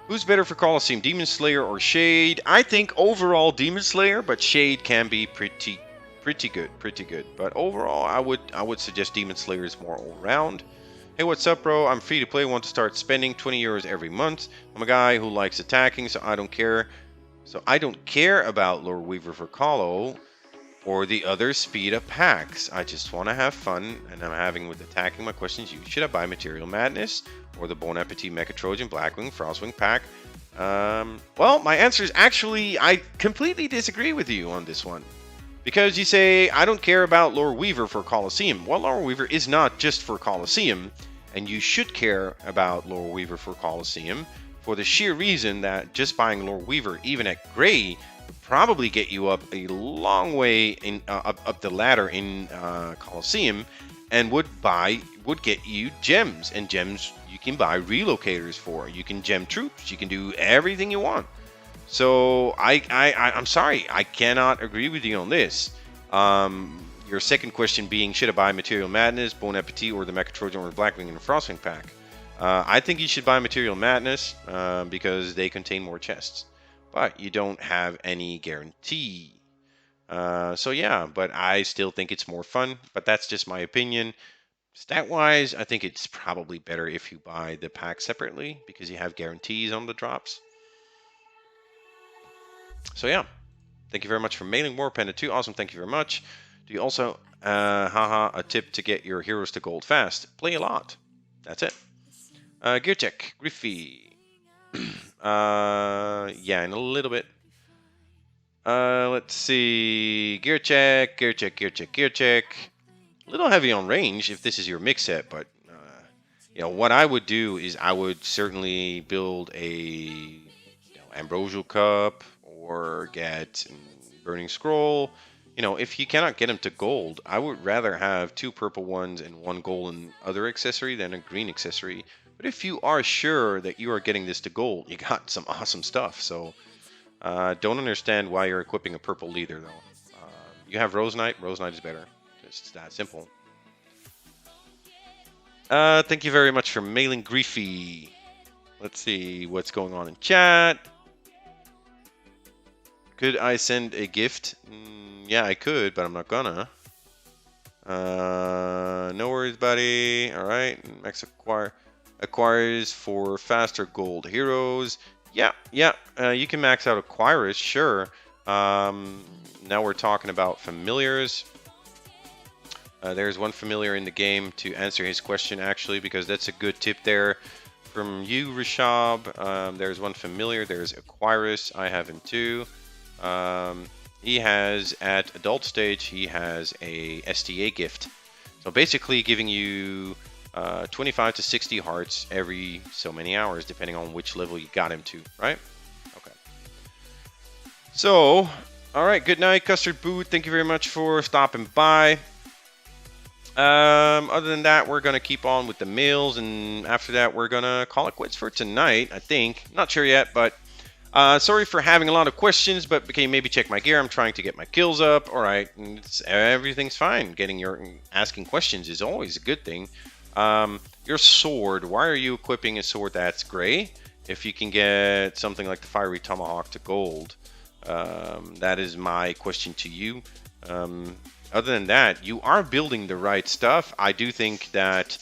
Who's better for Colosseum, Demon Slayer or Shade? I think overall Demon Slayer, but Shade can be pretty good. But overall, I would suggest Demon Slayer is more all round. Hey, what's up, bro? I'm free to play. Want to start spending 20 euros every month. I'm a guy who likes attacking, so I don't care. So I don't care about Lord Weaver for Colo or the other speed up packs. I just want to have fun, and I'm having with attacking. My question is, should I buy Material Madness or the Bon Appetit Mecha Trojan Blackwing Frostwing pack? Well, my answer is actually I completely disagree with you on this one. Because you say, I don't care about Lore Weaver for Colosseum. Well, Lore Weaver is not just for Colosseum, and you should care about Lore Weaver for Colosseum for the sheer reason that just buying Lore Weaver, even at Gray, would probably get you up a long way in up the ladder in Colosseum, and would get you gems, and gems you can buy relocators for. You can gem troops. You can do everything you want. So I'm sorry, I cannot agree with you on this. Your second question being, should I buy Material Madness, Bon Appetit, or the Mecha Trojan or Blackwing in a Frostwing pack? I think you should buy Material Madness because they contain more chests, but you don't have any guarantee. So yeah, but I still think it's more fun, but that's just my opinion. Stat-wise, I think it's probably better if you buy the pack separately because you have guarantees on the drops. So yeah, thank you very much for mailing War Panda 2. Awesome, thank you very much. Do you also, a tip to get your heroes to gold fast? Play a lot. That's it. Gear check, Griffey. Yeah, in a little bit. Let's see. Gear check. A little heavy on range if this is your mix set, but you know what I would do is I would certainly build a Ambrosial Cup or get Burning Scroll. You know, if you cannot get them to gold, I would rather have 2 purple ones and 1 gold and other accessory than a green accessory. But if you are sure that you are getting this to gold, you got some awesome stuff. So don't understand why you're equipping a purple leader though. You have Rose Knight. Rose Knight is better. It's that simple. Thank you very much for mailing Griefy. Let's see what's going on in chat. Could I send a gift? Yeah, I could, but I'm not gonna. No worries, buddy. All right, max acquires for faster gold heroes. Yeah. You can max out Acquirers, sure. Now we're talking about familiars. There's one familiar in the game to answer his question, actually, because that's a good tip there from you, Rishab. There's one familiar. There's Acquirus. I have him too. He has, at adult stage, he has a STA gift. So basically giving you 25 to 60 hearts every so many hours, depending on which level you got him to, right? Okay. So, all right, good night, Custard Boot. Thank you very much for stopping by. Other than that, we're going to keep on with the meals, and after that, we're going to call it quits for tonight, I think. Not sure yet, but sorry for having a lot of questions, but can you maybe check my gear? I'm trying to get my kills up. All right, everything's fine. Asking questions is always a good thing. Your sword, why are you equipping a sword that's gray? If you can get something like the Fiery Tomahawk to gold, that is my question to you. Other than that, you are building the right stuff. I do think that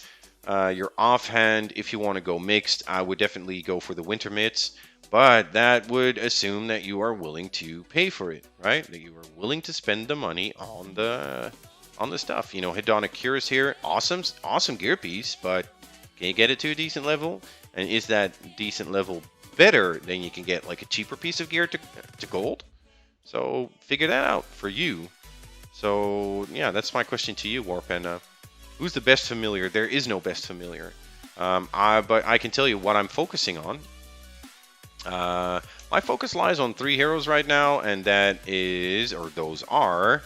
your offhand, if you want to go mixed, I would definitely go for the winter mitts. But that would assume that you are willing to pay for it, right? That you are willing to spend the money on the stuff. You know, Hedonic Cures here, awesome gear piece, but can you get it to a decent level? And is that decent level better than you can get like a cheaper piece of gear to gold? So figure that out for you. So yeah, that's my question to you, Warp. And who's the best familiar? There is no best familiar. But I can tell you what I'm focusing on. My focus lies on 3 heroes right now, and those are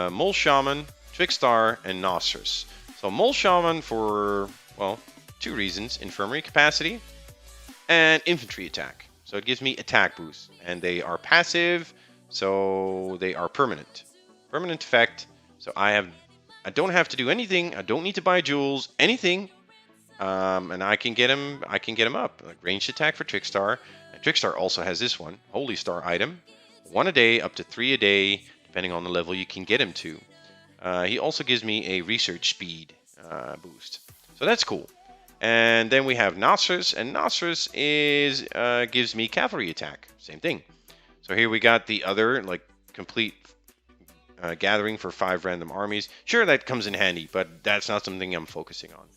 Mole Shaman, Trickstar, and Nostrus. So Mole Shaman for, well, 2 reasons: infirmary capacity and infantry attack. So it gives me attack boost, and they are passive, so they are permanent effect. So I don't have to do anything. I don't need to buy jewels, anything. And I can get him up. Like ranged attack for Trickstar. And Trickstar also has this one, Holy Star item. 1 a day, up to 3 a day, depending on the level you can get him to. He also gives me a research speed boost. So that's cool. And then we have Nostrus, and Nostrus gives me cavalry attack. Same thing. So here we got the other, like, complete gathering for 5 random armies. Sure, that comes in handy, but that's not something I'm focusing on.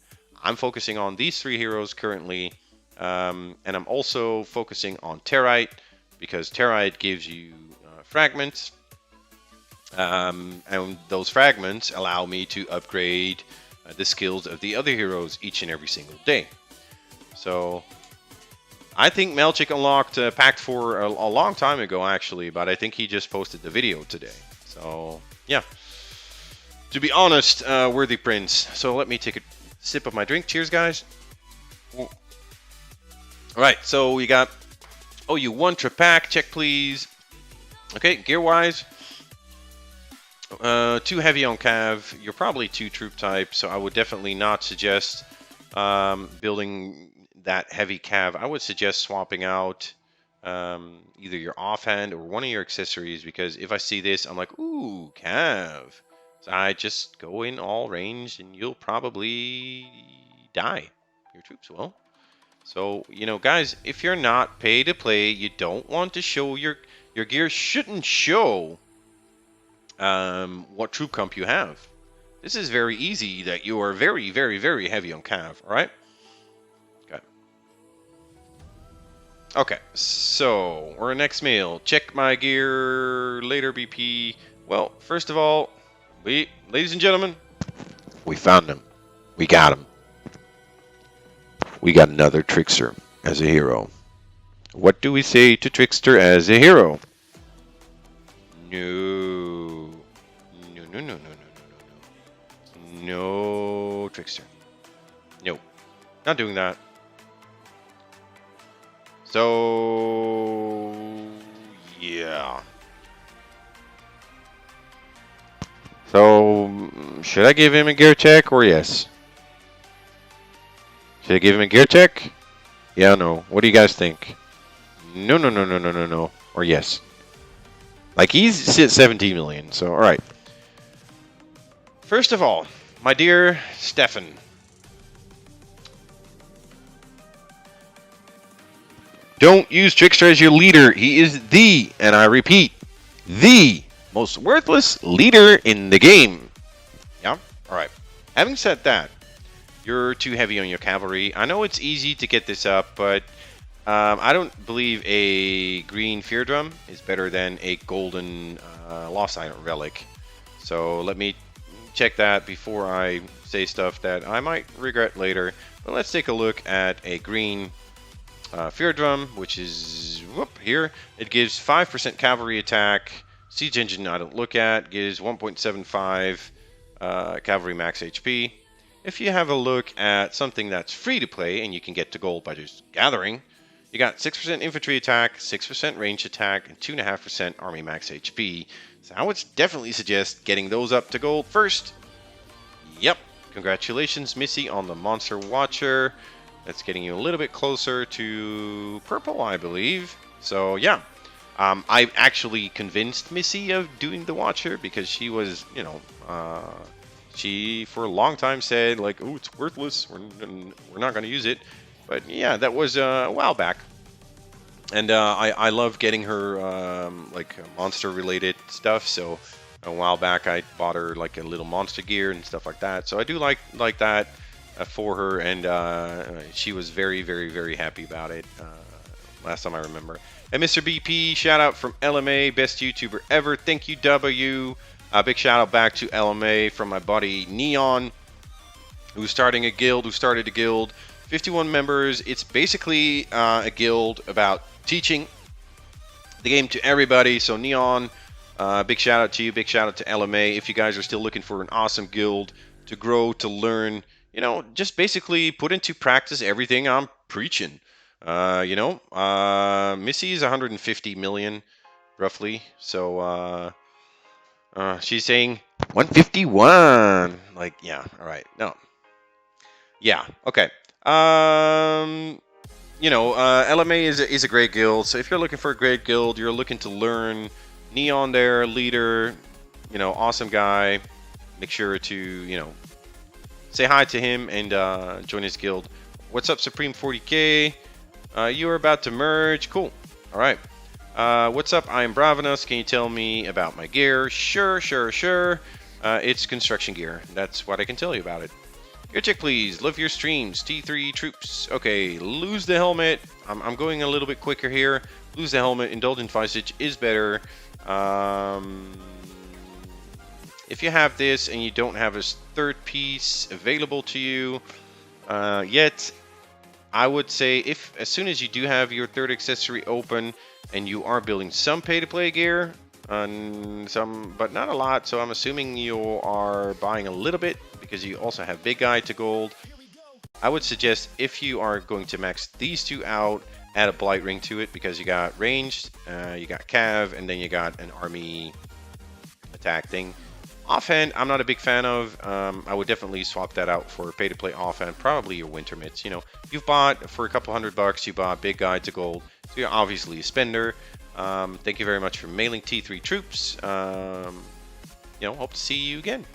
I'm focusing on these 3 heroes currently, and I'm also focusing on Territe, because Territe gives you fragments, and those fragments allow me to upgrade the skills of the other heroes each and every single day. So I think Melchik unlocked Pact 4 a long time ago, actually, but I think he just posted the video today. So yeah, to be honest, Worthy Prince. So let me take a sip of my drink. Cheers, guys. All right, so we got, oh, you 1 Trepak, check please. Okay, gear wise, too heavy on Cav. You're probably 2 troop type, so I would definitely not suggest building that heavy Cav. I would suggest swapping out either your offhand or one of your accessories, because if I see this, I'm like, ooh, Cav. So I just go in all range and you'll probably die. Your troops will. So, you know, guys, if you're not pay to play, you don't want to show your gear shouldn't show what troop comp you have. This is very easy that you are very, very, very heavy on Cav, alright? Okay, so we're next meal. Check my gear later, BP. Well, first of all, ladies and gentlemen, we found him. We got him. We got another Trickster as a hero. What do we say to Trickster as a hero? No. No, Trickster. No. Not doing that. So, yeah. So, should I give him a gear check or yes? Should I give him a gear check? Yeah, no. What do you guys think? No. Or yes. Like, he's at 17 million, so alright. First of all, my dear Stefan. Don't use Trickster as your leader. He is the, and I repeat, the most worthless leader in the game. Yeah? Alright. Having said that, you're too heavy on your cavalry. I know it's easy to get this up, but I don't believe a green Fear Drum is better than a golden Lost Iron Relic. So let me check that before I say stuff that I might regret later. But let's take a look at a green Fear Drum, which is here. It gives 5% cavalry attack. Siege Engine I don't look at. Gives 1.75 cavalry max HP. If you have a look at something that's free to play and you can get to gold by just gathering, you got 6% infantry attack, 6% range attack, and 2.5% army max HP. So I would definitely suggest getting those up to gold first. Yep. Congratulations, Missy, on the Monster Watcher. That's getting you a little bit closer to purple, I believe. So, yeah. I actually convinced Missy of doing the Watcher because she was, you know, she for a long time said, like, oh, it's worthless. We're not going to use it. But, yeah, that was a while back. And I love getting her, like, monster-related stuff. So, a while back, I bought her, like, a little monster gear and stuff like that. So, I do like that for her. And she was very, very, very happy about it last time I remember. And Mr. BP, shout out from LMA, best YouTuber ever. Thank you, W. Big shout out back to LMA from my buddy Neon, who's started a guild. 51 members. It's basically a guild about teaching the game to everybody. So Neon, big shout out to you. Big shout out to LMA. If you guys are still looking for an awesome guild to grow, to learn, you know, just basically put into practice everything I'm preaching. You know, Missy is 150 million, roughly. So she's saying 151. Like, yeah, all right. No. Yeah, okay. You know, LMA is a great guild. So if you're looking for a great guild, you're looking to learn. Neon there, leader, you know, awesome guy. Make sure to, you know, say hi to him and join his guild. What's up, Supreme 40K? You are about to merge. Cool. All right. What's up? I am Bravinus. Can you tell me about my gear? Sure. It's construction gear. That's what I can tell you about it. Your check, please. Love your streams. T3 troops. Okay, lose the helmet. I'm going a little bit quicker here. Lose the helmet. Indulgent Visage is better. If you have this and you don't have a third piece available to you yet, I would say if as soon as you do have your third accessory open and you are building some pay-to-play gear, some, but not a lot, so I'm assuming you are buying a little bit because you also have big guy to gold. I would suggest if you are going to max these two out, add a blight ring to it because you got ranged, you got cav, and then you got an army attack thing. Offhand, I'm not a big fan of. I would definitely swap that out for pay-to-play offhand, probably your winter mitts. You know, you've bought for a couple $100, you bought big guy to gold, so you're obviously a spender. Thank you very much for mailing T3 troops. You know, hope to see you again.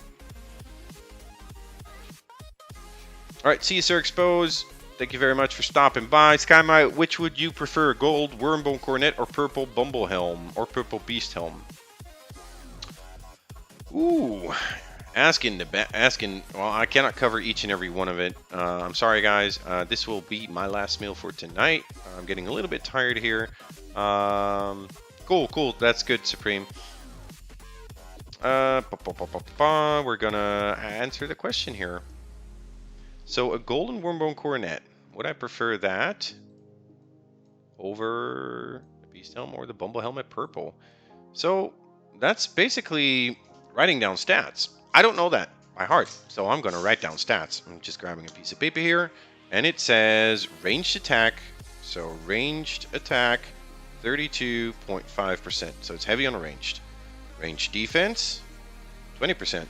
All right, see you, Sir Expose. Thank you very much for stopping by. SkyMite, which would you prefer, gold Wormbone Coronet or purple Bumble Helm or purple Beast Helm? Ooh, asking. Well, I cannot cover each and every one of it. I'm sorry, guys. This will be my last meal for tonight. I'm getting a little bit tired here. Cool. That's good, Supreme. We're gonna answer the question here. So a golden Wormbone Coronet. Would I prefer that over the Beast Helm or the Bumble Helmet purple? So that's basically writing down stats. I don't know that by heart, so I'm going to write down stats. I'm just grabbing a piece of paper here, and it says ranged attack. So ranged attack, 32.5%. So it's heavy on ranged. Ranged defense, 20%.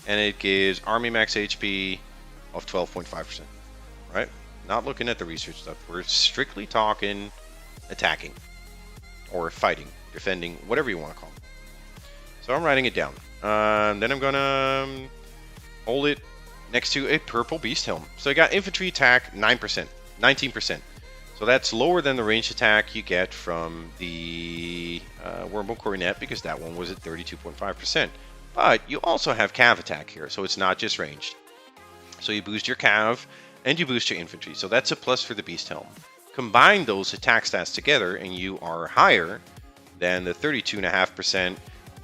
And it gives army max HP of 12.5%. Right? Not looking at the research stuff. We're strictly talking attacking or fighting, defending, whatever you want to call it. So I'm writing it down. Then I'm gonna hold it next to a purple Beast Helm. So I got infantry attack 9%, 19%. So that's lower than the ranged attack you get from the Wormbone Coronet because that one was at 32.5%. But you also have cav attack here, so it's not just ranged. So you boost your cav and you boost your infantry. So that's a plus for the Beast Helm. Combine those attack stats together and you are higher than the 32.5%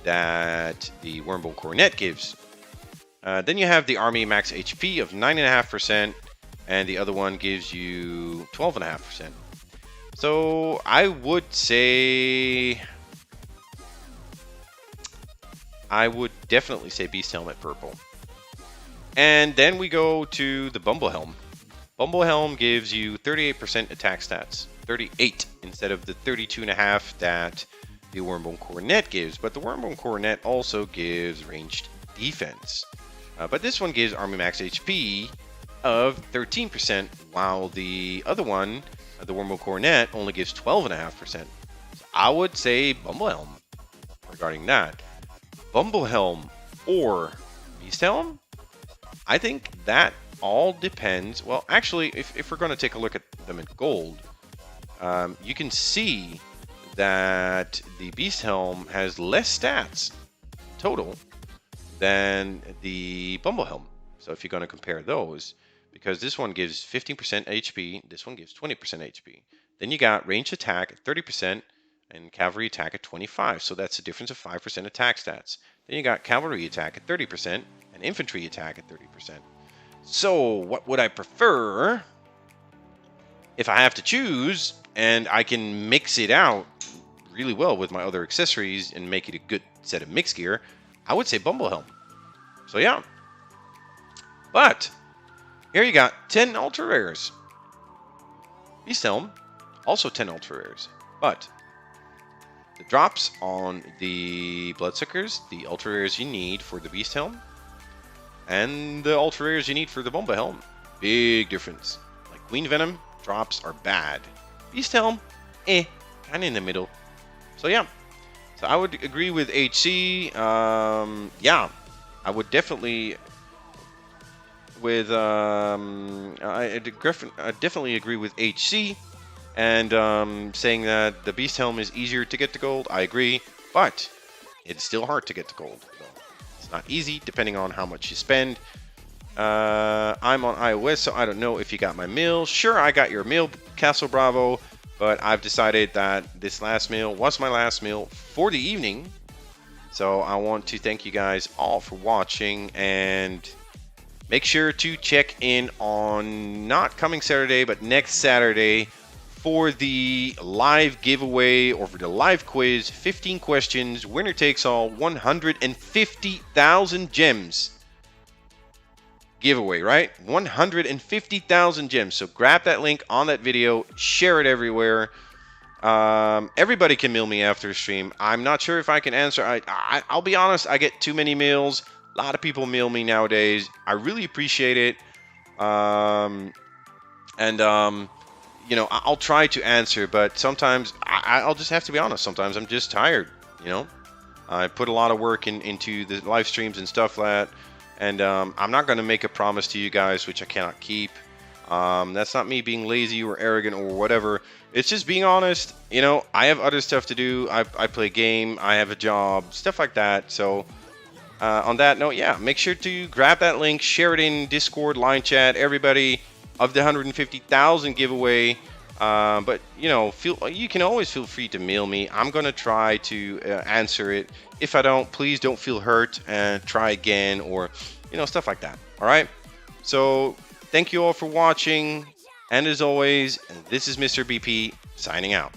that the Wormbone Coronet gives. Then you have the Army Max HP of 9.5%, and the other one gives you 12.5%. So I would definitely say Beast Helmet purple. And then we go to the Bumble Helm. Bumble Helm gives you 38% attack stats, 38 instead of the 32.5 that the Wormbone Coronet gives. But the Wormbone Coronet also gives ranged defense. But this one gives Army Max HP of 13%, while the other one, the Wormbone Coronet, only gives 12.5%. So I would say Bumble Helm regarding that. Bumble Helm or Beast Helm? I think that all depends. Well, actually, if we're going to take a look at them in gold, you can see that the Beast Helm has less stats total than the Bumble Helm. So if you're going to compare those, because this one gives 15% HP, this one gives 20% HP. Then you got ranged attack at 30% and cavalry attack at 25%. So that's a difference of 5% attack stats. Then you got cavalry attack at 30% and infantry attack at 30%. So what would I prefer? If I have to choose, and I can mix it out really well with my other accessories and make it a good set of mix gear, I would say Bumble Helm. So yeah. But here you got 10 ultra rares. Beast Helm, also 10 ultra rares. But the drops on the Bloodsuckers, the ultra rares you need for the Beast Helm, and the ultra rares you need for the Bumble Helm, big difference. Like Queen Venom drops are bad. Beast Helm, kind of in the middle. So yeah. So I would agree with HC. Yeah, I would definitely with I definitely agree with HC, and saying that the Beast Helm is easier to get to gold. I agree, but it's still hard to get to gold. So it's not easy depending on how much you spend. I'm on iOS, so I don't know if you got my mail. Sure, I got your mail, Castle Bravo. But I've decided that this last meal was my last meal for the evening. So I want to thank you guys all for watching, and make sure to check in on not coming Saturday, but next Saturday for the live giveaway or for the live quiz. 15 questions, winner takes all, 150,000 gems. Giveaway, right? 150,000 gems. So grab that link on that video, share it everywhere. Everybody can mail me after the stream. I'm not sure if I can answer. I'll be honest, I get too many mails. A lot of people mail me nowadays. I really appreciate it. You know, I'll try to answer, but sometimes I'll just have to be honest. Sometimes I'm just tired, you know. I put a lot of work into the live streams and stuff like that. And I'm not going to make a promise to you guys which I cannot keep. That's not me being lazy or arrogant or whatever. It's just being honest. You know, I have other stuff to do. I play a game. I have a job. Stuff like that. So on that note, yeah, make sure to grab that link. Share it in Discord, line chat. Everybody of the 150,000 giveaway. But, you know, you can always feel free to mail me. I'm going to try to answer it. If I don't, please don't feel hurt and try again, or, you know, stuff like that. All right. So thank you all for watching. And as always, this is Mr. BP signing out.